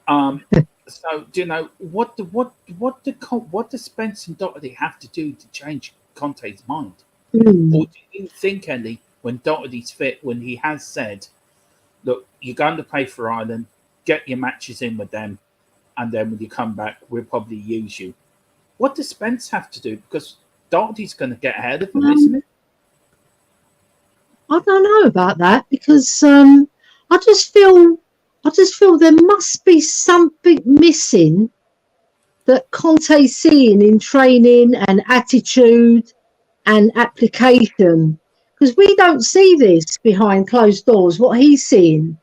So, you know, what does Spence and Doherty have to do to change Conte's mind? Or do you think, Ellie, when Doherty's fit, when he has said, look, you're going to play for Ireland, get your matches in with them, and then when you come back, we'll probably use you. What does Spence have to do? Because Doherty's going to get ahead of him, isn't it? I don't know about that, because I just feel there must be something missing that Conte's seeing in training and attitude and application, because we don't see this behind closed doors, what he's seeing.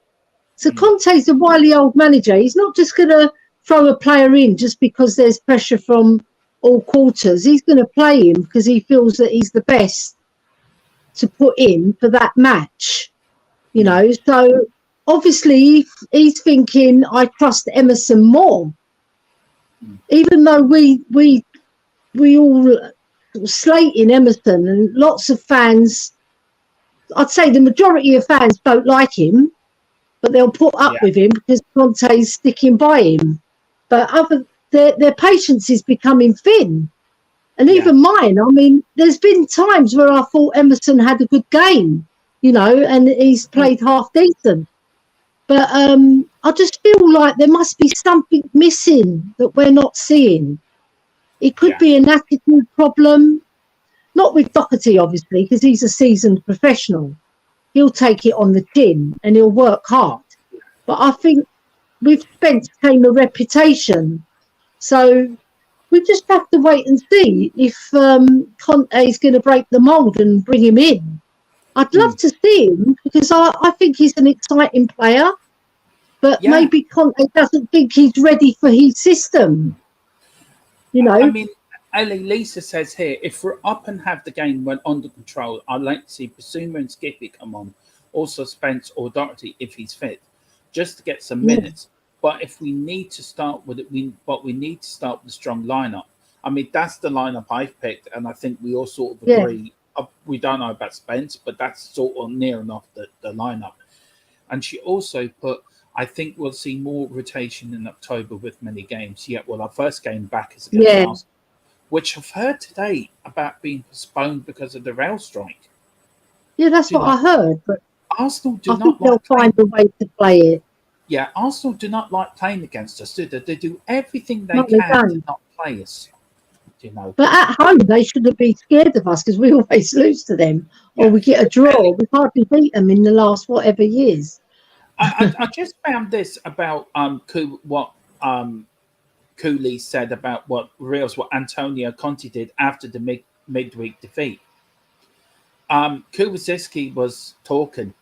So Conte's a wily old manager. He's not just going to throw a player in just because there's pressure from all quarters. He's going to play him because he feels that he's the best to put in for that match, you know. So obviously he's thinking, I trust Emerson more, even though we all slating Emerson, and lots of fans, I'd say the majority of fans don't like him, but they'll put up with him because Conte's sticking by him. But their patience is becoming thin. And even mine, I mean, there's been times where I thought Emerson had a good game, you know, and he's played half decent. But I just feel like there must be something missing that we're not seeing. It could be an attitude problem, not with Doherty, obviously, because he's a seasoned professional. He'll take it on the chin and he'll work hard. But I think with Spence came a reputation. So we just have to wait and see if Conte is going to break the mould and bring him in. I'd love to see him because I think he's an exciting player. But maybe Conte doesn't think he's ready for his system. You know? I mean, Ellie, Lisa says here, if we're up and have the game when under control, I'd like to see Basuma and Skippy come on. Also Spence or Doherty if he's fit, just to get some minutes. But if we need to start with it, we need to start with a strong lineup. I mean, that's the lineup I've picked, and I think we all sort of agree. We don't know about Spence, but that's sort of near enough the lineup. And she also put, I think we'll see more rotation in October with many games. Well, our first game back is against Arsenal, which I've heard today about being postponed because of the rail strike. Yeah, that's what I heard. But Arsenal do I not think they'll find a way to play it. Yeah, Arsenal do not like playing against us, do they? They do everything they No, they can to don't. not play us. You know. But at home, they shouldn't be scared of us because we always lose to them, or we get a draw. We've hardly beat them in the last whatever years. I just found this about what Cooley said about what Antonio Conte did after the midweek defeat. Kuwasicki was talking,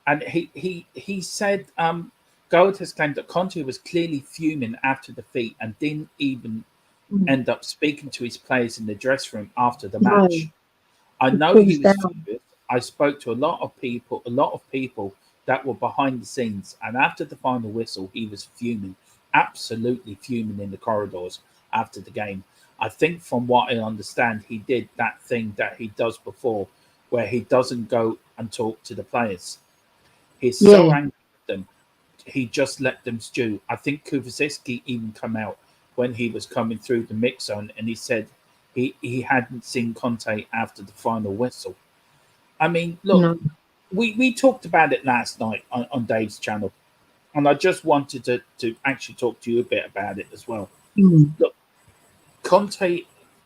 and he said Gold has claimed that Conte was clearly fuming after the defeat and didn't even end up speaking to his players in the dressing room after the match. I know he was furious. I spoke to a lot of people that were behind the scenes, and after the final whistle, he was fuming, absolutely fuming in the corridors after the game. I think from what I understand, he did that thing that he does before, where he doesn't go and talk to the players. He's so angry with them, he just let them stew. I think Kuwasicki even come out when he was coming through the mix zone, and he said he hadn't seen Conte after the final whistle. I mean, look, we talked about it last night on Dave's channel, and I just wanted to actually talk to you a bit about it as well. Look, Conte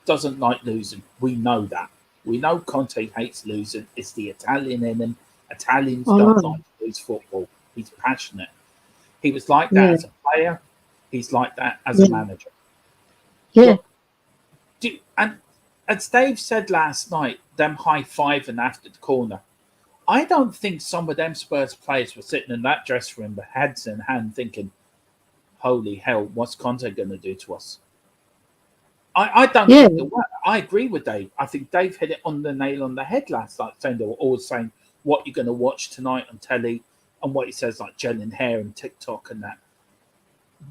doesn't like losing. We know that. We know Conte hates losing. It's the Italian in him. Italians don't like to lose football. He's passionate. He was like that as a player. He's like that as a manager. Yeah. Look, and as Dave said last night, them high-fiving after the corner, I don't think some of them Spurs players were sitting in that dressing room with heads in hand thinking, holy hell, what's Conte going to do to us? I don't think they were. I agree with Dave. I think Dave hit it on the nail on the head last night, saying they were always saying what you're going to watch tonight on telly and what he says like gelling hair and TikTok and that.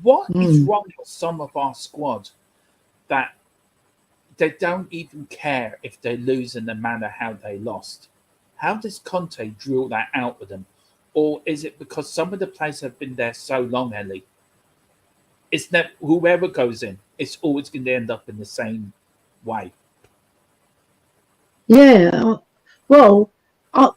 What is wrong with some of our squad that they don't even care if they lose in the manner how they lost? How does Conte drill that out with them? Or is it because some of the players have been there so long, Ellie? It's that whoever goes in, it's always going to end up in the same way. Yeah. Well,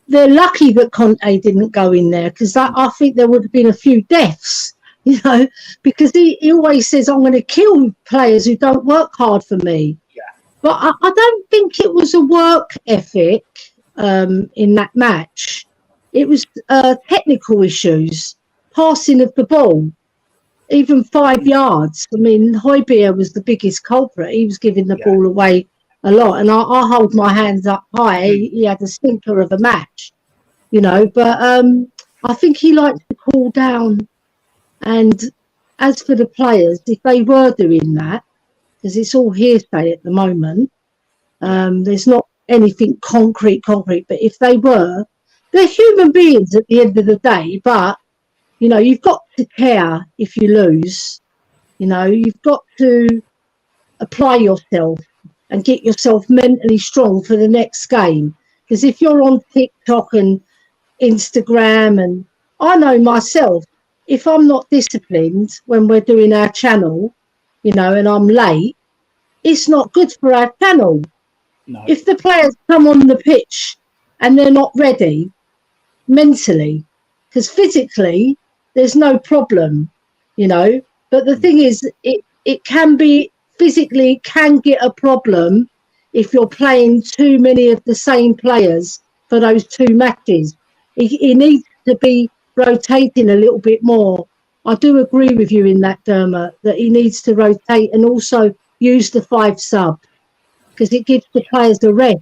they're lucky that Conte didn't go in there, because I think there would have been a few deaths, you know, because he always says, I'm going to kill players who don't work hard for me. Yeah. But I don't think it was a work ethic in that match. It was technical issues, passing of the ball, even 5 yards. I mean, Højbjerg was the biggest culprit. He was giving the ball away a lot. And I hold my hands up high. He had a stinker of a match, you know. But I think he likes to cool down. And as for the players, if they were doing that, because it's all hearsay at the moment, there's not anything concrete. But if they were, they're human beings at the end of the day. But you know, you've got to care if you lose. You know, you've got to apply yourself and get yourself mentally strong for the next game. Because if you're on TikTok and Instagram, and I know myself, if I'm not disciplined when we're doing our channel, you know, and I'm late, it's not good for our channel. No. If the players come on the pitch and they're not ready mentally, because physically, there's no problem, you know. But the thing is, it can be physically can get a problem if you're playing too many of the same players for those 2 matches. He needs to be rotating a little bit more. I do agree with you in that, Dermot, that he needs to rotate and also use the 5 sub, because it gives the players a rest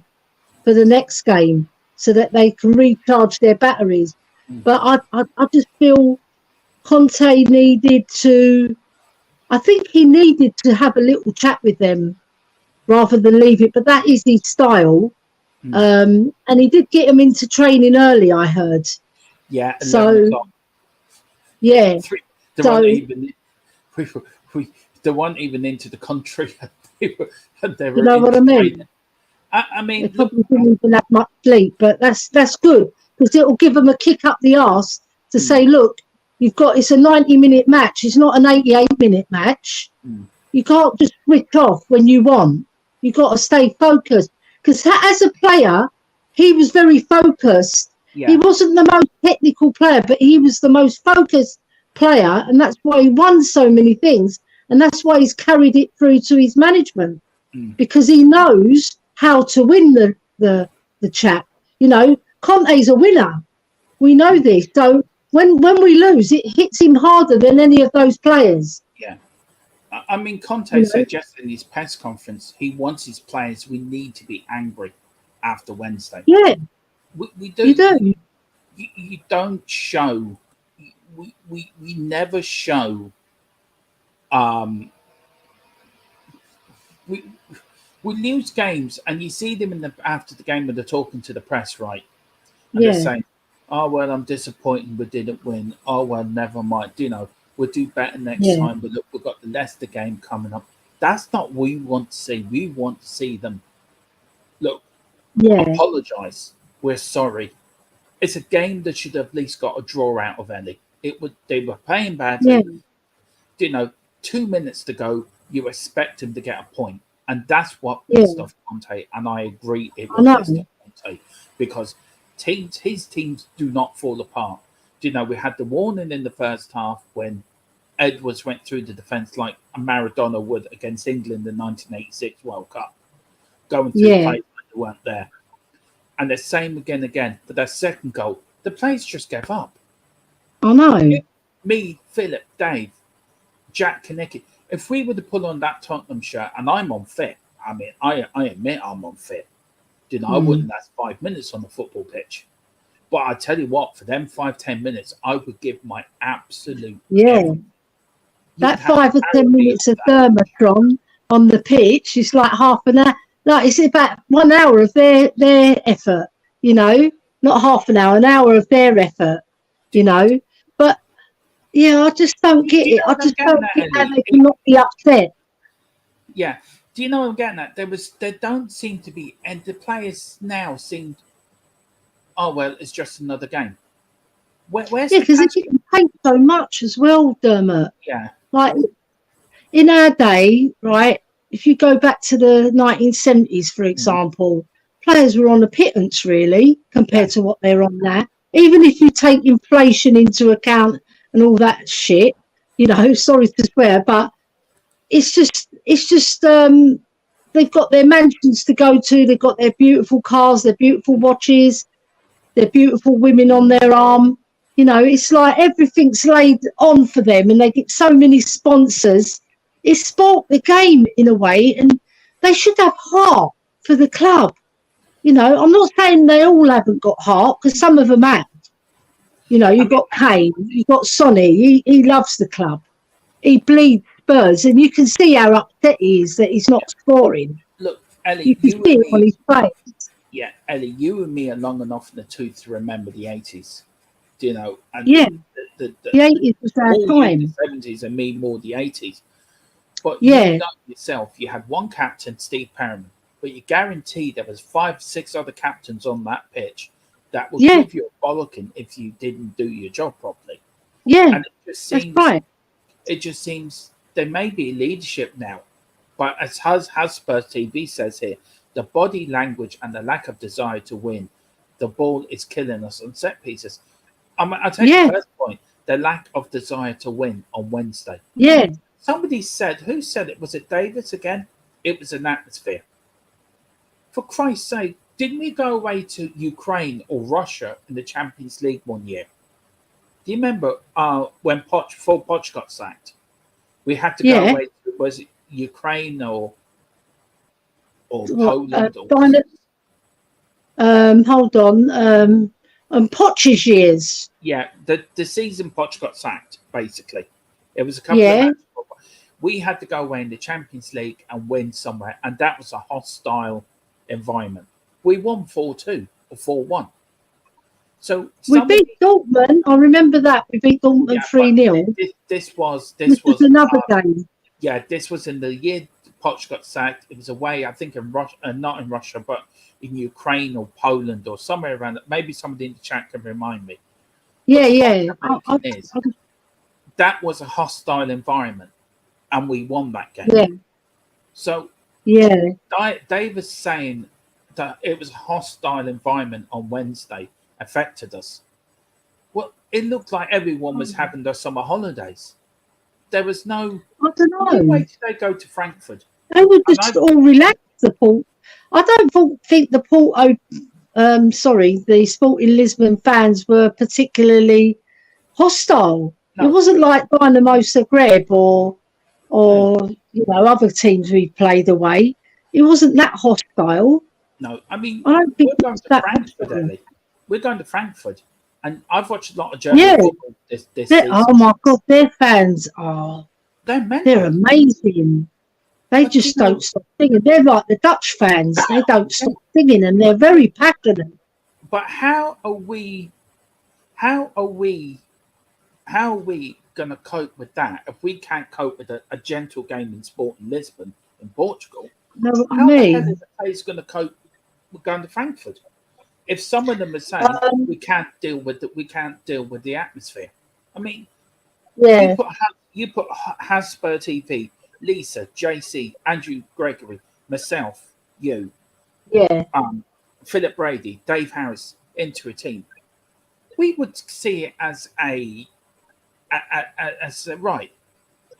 for the next game so that they can recharge their batteries. But I just feel Conte needed to, I think he needed to have a little chat with them rather than leave it. But that is his style. And he did get them into training early, I heard. Yeah. So, yeah. They weren't even into the country. They were you know what I mean? I mean, they probably didn't even have much sleep, but that's good, because it will give them a kick up the arse to say, look, it's a 90-minute match. It's not an 88-minute match. You can't just switch off when you want. You got to stay focused. Because as a player, he was very focused. Yeah. He wasn't the most technical player, but he was the most focused player, and that's why he won so many things, and that's why he's carried it through to his management, because he knows how to win the chat. You know, Conte's a winner. We know this. So when we lose, it hits him harder than any of those players. Yeah. I mean, Conte said yesterday in his press conference, he wants his players, we need to be angry after Wednesday. Yeah. We do. You do. You don't show, we never show, we lose games and you see them after the game when they're talking to the press, right? And they're saying, oh, well, I'm disappointed we didn't win. Oh, well, never mind. You know, we'll do better next time. But look, we've got the Leicester game coming up. That's not what we want to see. We want to see them, look, apologise. We're sorry. It's a game that should have at least got a draw out of Ellie. They were playing badly. You know, 2 minutes to go, you expect him to get a point. And that's what pissed off Conte. And I agree it was pissed off Conte. Because his teams do not fall apart. You know, we had the warning in the first half when Edwards went through the defence like a Maradona would against England in the 1986 World Cup, going through the players when they weren't there. And the same again. But that second goal, the players just gave up. I know. Me, PHILLIP, Dave, Jack Kaneki, if we were to pull on that Tottenham shirt, and I'm on fit, I mean, I admit I'm on fit. You know, I wouldn't last 5 minutes on the football pitch. But I tell you what, for them 5-10 minutes, I would give my absolute that 5 or 10 minutes of Dermotron on the pitch is like half an hour. Like it's about 1 hour of their effort, you know, not half an hour of their effort, you know. But yeah, I just don't get it. I just don't get how they can not be upset. Yeah. Do you know what I'm getting at? There don't seem to be, and the players now seem, oh well, it's just another game. Where's because it didn't take so much as well, Dermot. Yeah. Like in our day, right? If you go back to the 1970s, for example, players were on a pittance really compared to what they're on now. Even if you take inflation into account and all that shit, you know, sorry to swear, but it's just they've got their mansions to go to, they've got their beautiful cars, their beautiful watches, their beautiful women on their arm. You know, it's like everything's laid on for them and they get so many sponsors. It's spoilt the game in a way, and they should have heart for the club. You know, I'm not saying they all haven't got heart, because some of them have. You know, you've got Kane, you've got Sonny, he loves the club. He bleeds Spurs, and you can see how upset he is that he's not scoring. Look, Ellie, you can see it on his face. Yeah, Ellie, you and me are long enough in the tooth to remember the 80s. You know, and the 80s was our time. The 70s and me more the 80s. But you know yourself, you had one captain, Steve Perriman, but you guarantee there was 5-6 other captains on that pitch that would give you a bollocking if you didn't do your job properly. Yeah, and it just seems, it just seems there may be leadership now, but as Spurs TV says here, the body language and the lack of desire to win, the ball is killing us on set pieces. I'll take the first point, the lack of desire to win on Wednesday. Yeah. Somebody said, who said it? Was it Davis again? It was an atmosphere. For Christ's sake, didn't we go away to Ukraine or Russia in the Champions League one year? Do you remember when POCH got sacked? We had to go away to, was it Ukraine or Poland? Hold on. POCH's years. Yeah, the season POCH got sacked, basically. It was a couple of matches. We had to go away in the Champions League and win somewhere, and that was a hostile environment. We won 4-2 or 4-1. So we beat Dortmund. I remember that we beat Dortmund 3-0. This was another game. Yeah, this was in the year POCH got sacked. It was away, I think, in Russia, not in Russia, but in Ukraine or Poland or somewhere around that. Maybe somebody in the chat can remind me. That was a hostile environment, and we won that game. Yeah. So Dave was saying that it was a hostile environment on Wednesday affected us. Well, it looked like everyone was having their summer holidays. There was no. I don't know. Why did they go to Frankfurt? They were just all relaxed. I don't think the the Sporting Lisbon fans were particularly hostile. No. It wasn't like Dynamo Zagreb or other teams we played away. It wasn't that hostile. No, I mean, I don't think we're going to Frankfurt, Ellie. We're going to Frankfurt, and I've watched a lot of German football this season. Oh my God, their fans are they're amazing. They just don't stop singing. They're like the Dutch fans. They don't stop singing, and they're very passionate. But how are we going to cope with that if we can't cope with a gentle game in Sporting Lisbon in Portugal? No, how the hell is the place going to cope with going to Frankfurt? If some of them are saying we can't deal with the atmosphere. I mean, you put Hasper TV, Lisa, JC, Andrew Gregory, myself, you, Philip Brady, Dave Harris into a team. We would see it as right.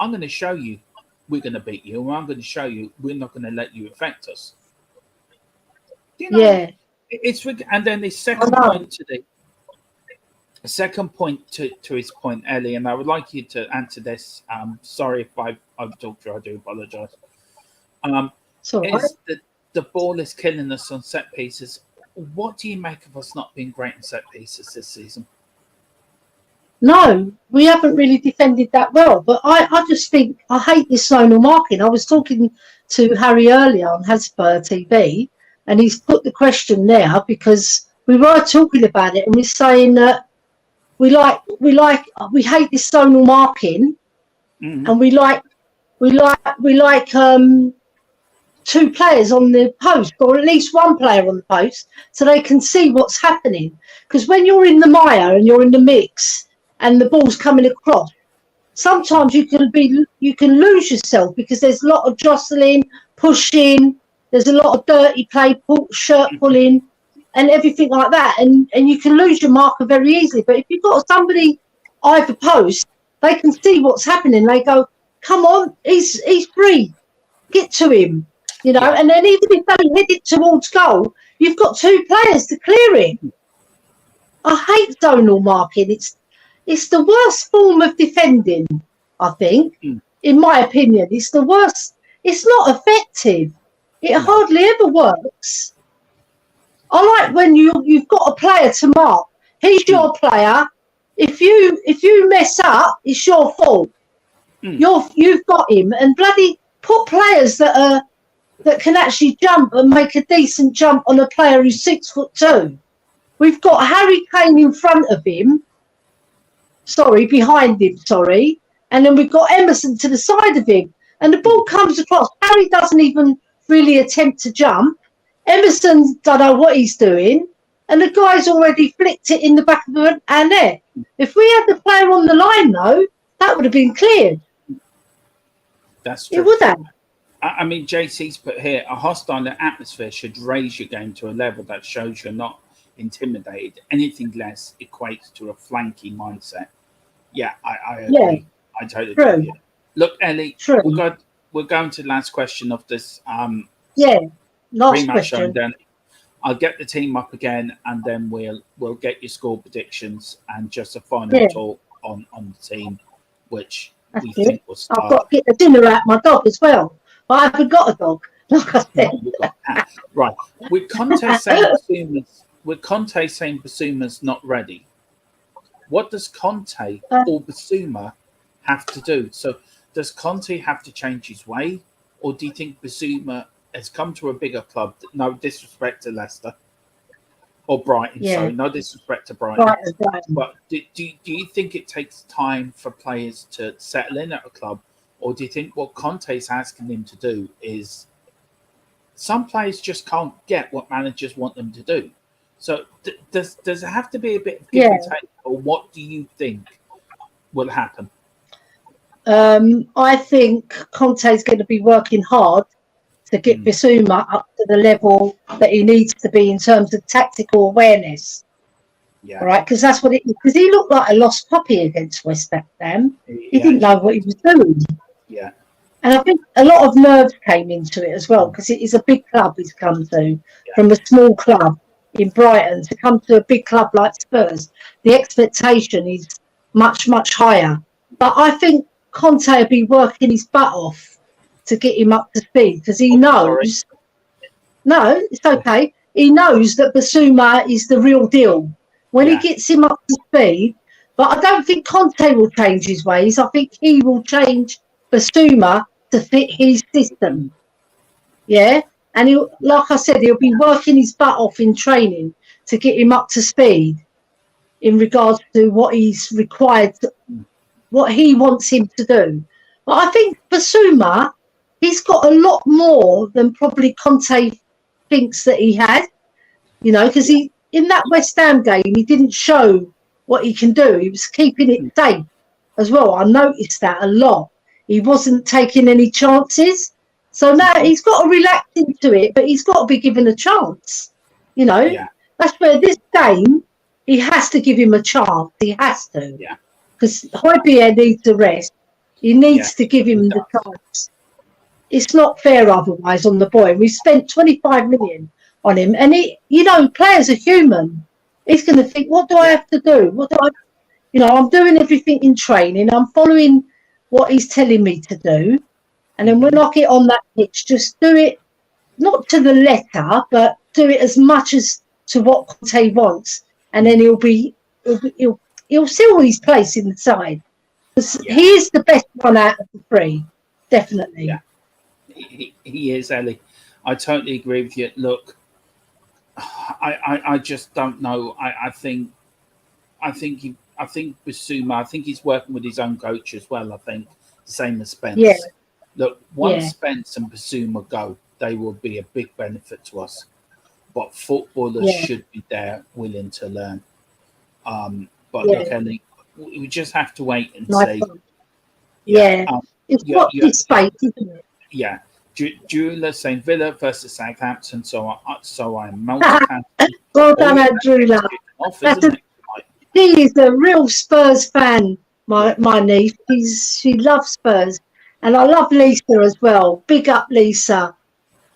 I'm going to show you we're going to beat you, and I'm going to show you we're not going to let you affect us. You know, it's and then the second point to his point, Ellie, and I would like you to answer this. Sorry if I've talked to you. I do apologise. Is the ball is killing us on set pieces. What do you make of us not being great in set pieces this season? No, we haven't really defended that well. But I just think I hate this zonal marking. I was talking to Harry earlier on Hasper TV, and he's put the question there because we were talking about it, and we're saying that we hate this zonal marking, and we like two players on the post, or at least one player on the post, so they can see what's happening. Because when you're in the mire and you're in the mix and the ball's coming across, sometimes you can lose yourself because there's a lot of jostling, pushing, there's a lot of dirty play, shirt pulling, and everything like that, and you can lose your marker very easily. But if you've got somebody either post, they can see what's happening. They go, "Come on, he's free, get to him." You know, and then even if they hit it towards goal, you've got two players to clear it. I hate zonal marking. It's the worst form of defending, I think. In my opinion, it's the worst. It's not effective. It hardly ever works. I like when you've got a player to mark. He's your player. If you mess up, it's your fault. You've got him, and bloody put players that can actually jump and make a decent jump on a player who's 6'2". We've got Harry Kane in front of him. Behind him, and then we've got Emerson to the side of him, and the ball comes across. Harry doesn't even really attempt to jump. Emerson don't know what he's doing, and the guy's already flicked it in the back of our net. If we had the player on the line, though, that would have been cleared. That's true. It would have. I mean, JC's put here, a hostile atmosphere should raise your game to a level that shows you're not intimidated. Anything less equates to a flanky mindset. Yeah, I agree. Yeah, I totally agree. Look, Ellie, we're going to the last question of this last question. Then I'll get the team up again, and then we'll get your score predictions and just a final talk on the team, which we think will start. I've got to get the dinner out my dog as well. But I haven't got a dog. Like I said. Right. With Conte saying Basuma's not ready, what does Conte or Basuma have to do? So does Conte have to change his way? Or do you think Basuma has come to a bigger club? No disrespect to Leicester or Brighton. So no disrespect to Brighton. But do you think it takes time for players to settle in at a club? Or do you think what Conte's asking him to do is some players just can't get what managers want them to do? So does it have to be a bit of give and take, or what do you think will happen? I think Conte's going to be working hard to get Basuma up to the level that he needs to be in terms of tactical awareness. Yeah. All right, because that's what it is. Because he looked like a lost puppy against West Ham. He didn't know what he was doing. Yeah. And I think a lot of nerves came into it as well, because it is a big club he's come to, from a small club in Brighton to come to a big club like Spurs. The expectation is much, much higher. But I think Conte will be working his butt off to get him up to speed, because he knows. Sorry. No, it's okay. He knows that Basuma is the real deal. When he gets him up to speed, but I don't think Conte will change his ways. I think he will change Basuma to fit his system. Yeah. And he'll, like I said, he'll be working his butt off in training to get him up to speed in regards to what he's required, what he wants him to do. But I think Basuma, he's got a lot more than probably Conte thinks that he had, you know, because he, in that West Ham game, he didn't show what he can do. He was keeping it safe as well. I noticed that a lot. He wasn't taking any chances. So now he's got to relax into it, but he's got to be given a chance. You know, that's where this game, he has to give him a chance. He has to. Yeah. Because Højbjerg needs a rest. He needs to give him the chance. It's not fair otherwise on the boy. We spent 25 million on him. And he, you know, players are human. He's going to think, what do I have to do? What do I, you know, I'm doing everything in training. I'm following what he's telling me to do. And then when I get on that pitch, just do it, not to the letter, but do it as much as to what Conte wants. And then he'll seal his place in the side. He is the best one out of the three, definitely. Yeah, he is, Ellie. I totally agree with you. Look, I just don't know. I think Basuma, I think he's working with his own coach as well. I think the same as Spence. Yeah. Look, once Spence and Basuma go, they will be a big benefit to us. But footballers should be there, willing to learn. But look, Ellie, we just have to wait and see. It's what this space, isn't it? Yeah. Jula saying Villa versus Southampton, so I'm multitasking. Well done, Andrew. He is a real Spurs fan, my niece. She loves Spurs. And I love Lisa as well. Big up, Lisa.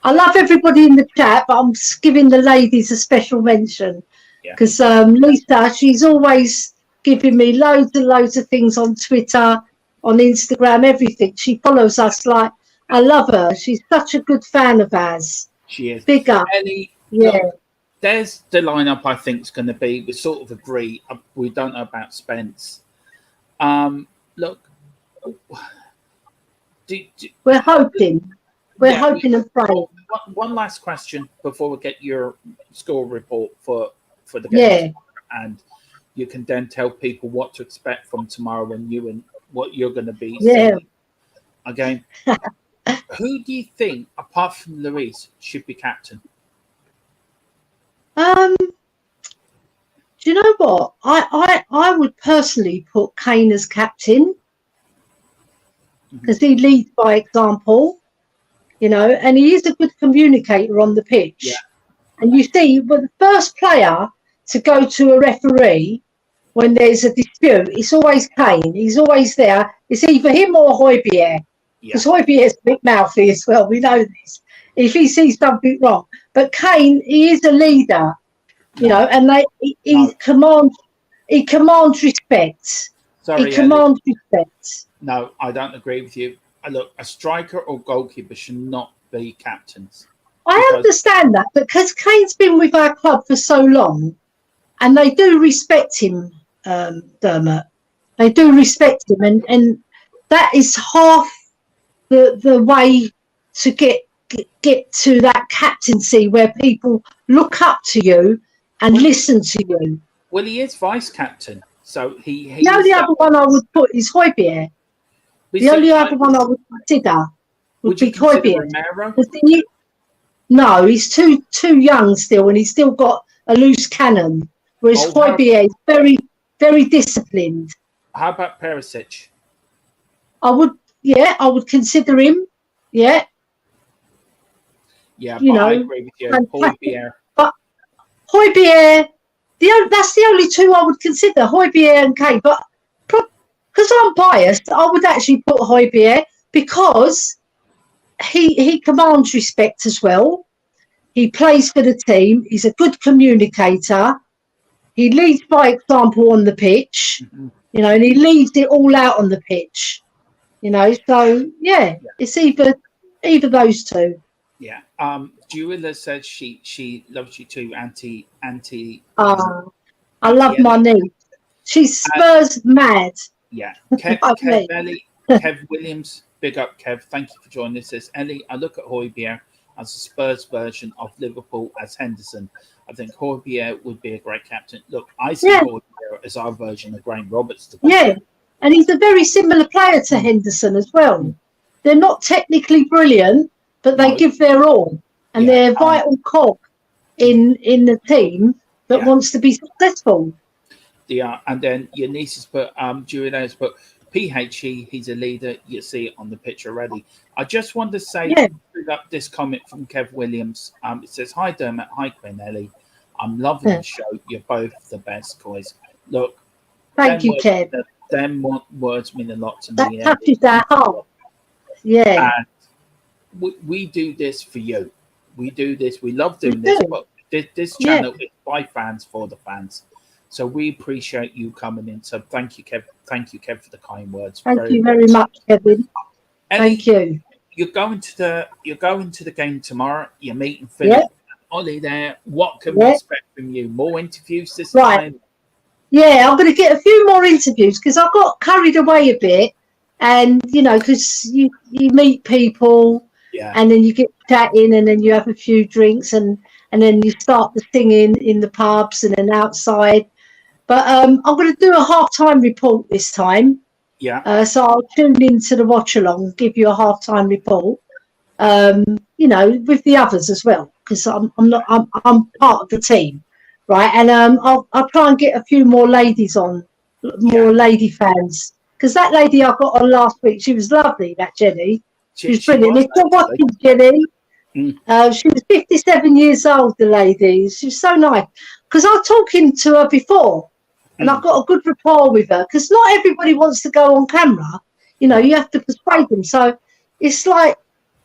I love everybody in the chat, but I'm just giving the ladies a special mention. Because Lisa, she's always giving me loads and loads of things on Twitter, on Instagram, everything. She follows us like, I love her. She's such a good fan of ours. She is. Big up. Ellie, look, there's the lineup I think is going to be. We sort of agree. We don't know about Spence. Look, we're hoping. We're hoping and praying. One last question before we get your score report for the game. And you can then tell people what to expect from tomorrow and what you're going to be seeing. Again, who do you think, apart from Luis, should be captain? Do you know what? I would personally put Kane as captain because he leads by example, you know, and he is a good communicator on the pitch. Yeah. And you see, well, the first player to go to a referee when there's a dispute, it's always Kane. He's always there. It's either him or Højbjerg. Because Højbjerg's a bit mouthy as well. We know this. If he sees something wrong. But Kane, he is a leader, you know, and he commands respect. Sorry, he commands respect. No, I don't agree with you. Look, a striker or goalkeeper should not be captains. I understand that, because Kane's been with our club for so long, and they do respect him, Dermot. They do respect him, and that is half the way to get to that captaincy where people look up to you and listen to you. Well, he is vice captain, so he. The only other one I would put is Højbjerg. The only other one I would consider would be Højbjerg. No, he's too young still, and he's still got a loose cannon. Whereas Højbjerg is very, very disciplined. How about Perisic? I would consider him. Yeah. Yeah, but I agree with you. Højbjerg. But Højbjerg That's the only two I would consider, Højbjerg and Kane. But because I'm biased, I would actually put Højbjerg because he commands respect as well. He plays for the team. He's a good communicator. He leads by example on the pitch, you know, and he leaves it all out on the pitch, you know. So yeah. It's either those two. Yeah. Julia said she loves you too, Auntie. I love my niece. She's Spurs mad. Yeah. Kev Williams, big up Kev. Thank you for joining us. Says Ellie, I look at Højbjerg as a Spurs version of Liverpool as Henderson. I think Højbjerg would be a great captain. Look, I see Højbjerg as our version of Graham Roberts. Yeah, and he's a very similar player to Henderson as well. They're not technically brilliant, but they give their all, and they're a vital cog in the team that wants to be successful. Yeah, and then your niece has put, Julian has put, PHE, he's a leader. You see it on the pitch already. I just want to say, pick up this comment from Kev Williams. It says, "Hi Dermot, hi Quinelli. I'm loving the show. You're both the best, boys." Look, thank you, Kev. Them words mean a lot to me. That touches our heart. Yeah. And we do this for you. We do this. We love doing this. But this channel is by fans for the fans. So we appreciate you coming in. So thank you, Kev. Thank you, Kev, for the kind words. Thank you very much, Kevin. Thank you. You're going to the game tomorrow. You're meeting Philip, Ollie there. What can we expect from you? More interviews this time? Yeah, I'm going to get a few more interviews because I got carried away a bit, and you know, because you meet people, and then you get chatting, and then you have a few drinks, and then you start the singing in the pubs and then outside. But I'm going to do a half-time report this time. Yeah. So I'll tune into the watch along, give you a half-time report. You know, with the others as well, because I'm part of the team, right? And I'll try and get a few more ladies on, more lady fans, because that lady I got on last week, she was lovely. That Jenny, she was brilliant. If you're watching Jenny, she was 57 years old. The lady, she was so nice. Because I was talking to her before. And I've got a good rapport with her because not everybody wants to go on camera. You know, you have to persuade them. So it's like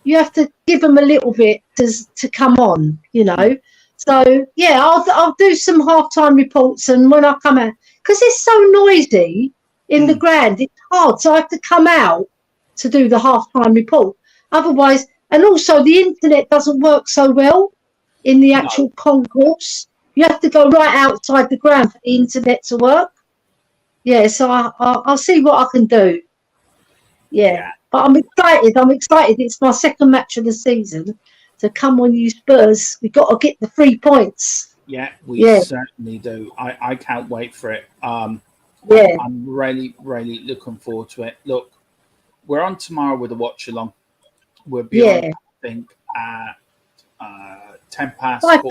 you have to give them a little bit to come on, you know. So, yeah, I'll do some halftime reports. And when I come out, because it's so noisy in the ground, it's hard. So I have to come out to do the halftime report. Otherwise, and also the internet doesn't work so well in the actual concourse. You have to go right outside the ground for the internet to work. Yeah, so I'll see what I can do. Yeah, but I'm excited. It's my second match of the season. So come on, you Spurs. We've got to get the 3 points. Yeah, we certainly do. I can't wait for it. I'm really, really looking forward to it. Look, we're on tomorrow with a watch along. We'll be on, I think, at 10 past, 5.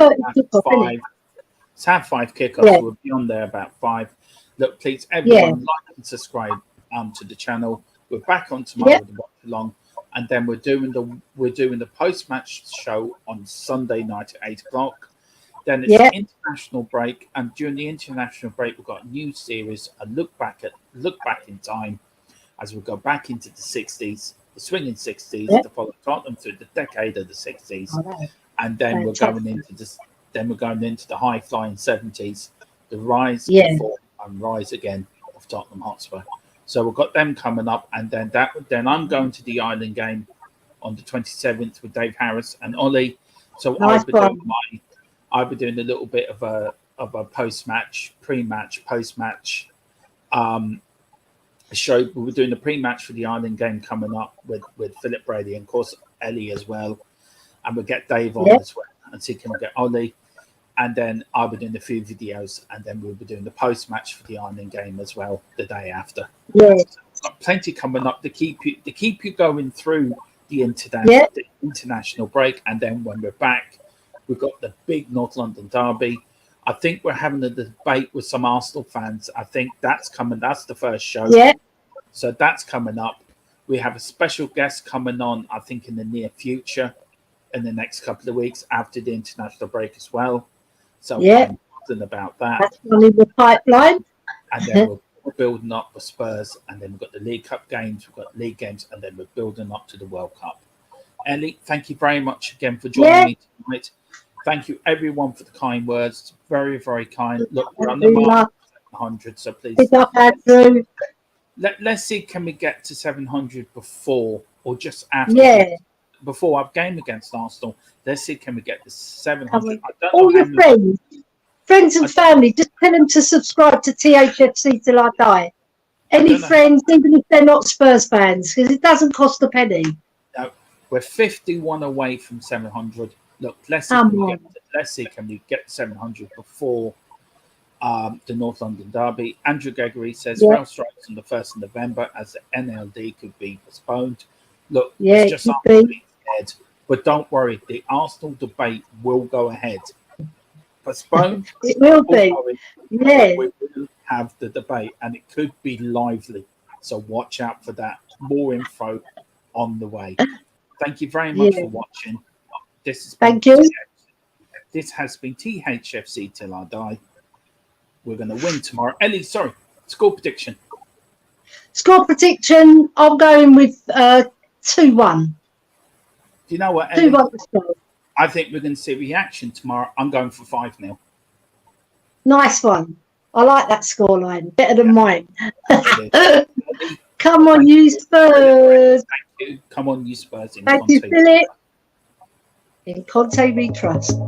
It's half 5 kickoff. So we'll be on there about 5. Look, please, everyone, like and subscribe to the channel. We're back on tomorrow with the watch along, and then we're doing the post match show on Sunday night at 8 o'clock. Then it's the international break, and during the international break, we've got a new series, a look back in time, as we go back into the 60s, the swinging 60s, to follow Tottenham through the decade of the 60s, and then we're going into this. Then we're going into the high-flying 70s, the rise and rise again of Tottenham Hotspur. So we've got them coming up, and then I'm going to the Ireland game on the 27th with Dave Harris and Ollie. So I'll be doing a little bit of a post-match, pre-match, post-match show. We're doing the pre-match for the Ireland game coming up with Philip Brady and, of course, Ellie as well. And we'll get Dave on as well, and see can we get Ollie. And then I'll be doing a few videos, and then we'll be doing the post-match for the Ireland game as well the day after. Yeah, so got plenty coming up to keep you going through the international break, and then when we're back, we've got the big North London derby. I think we're having a debate with some Arsenal fans. I think that's coming. That's the first show. Yeah. So that's coming up. We have a special guest coming on, I think, in the near future, in the next couple of weeks after the international break as well. So buzzing about that. That's one in the pipeline. And then we're building up for Spurs, and then we've got the League Cup games, we've got league games, and then we're building up to the World Cup. Ellie, thank you very much again for joining me tonight. Thank you, everyone, for the kind words. Very, very kind. Look, we're on the mark 700, so please. Pick up, Andrew. Let's see, can we get to 700 before or just after? Yeah. Before our game against Arsenal. Let's see, can we get to 700? All your friends and family, just tell them to subscribe to THFC Till I Die. Any friends, even if they're not Spurs fans, because it doesn't cost a penny. No, we're 51 away from 700. Look, let's see, can we get 700 before the North London derby? Andrew Gregory says rail strikes on the 1st of November as the NLD could be postponed. Look, it's just ahead, but don't worry, the Arsenal debate will go ahead. Postponed. It will be. We will have the debate, and it could be lively. So watch out for that. More info on the way. Thank you very much for watching. Thank you. This has been THFC Till I Die. We're going to win tomorrow. Ellie, sorry, score prediction. Score prediction, I'm going with 2-1. Do you know what, Ellie? 2-1 score. I think we're going to see reaction tomorrow. I'm going for 5-0. Nice one. I like that scoreline. Better than mine. Come on, you Spurs. Thank you. Come on, you Spurs. Thank you, Philip. In Conte we trust.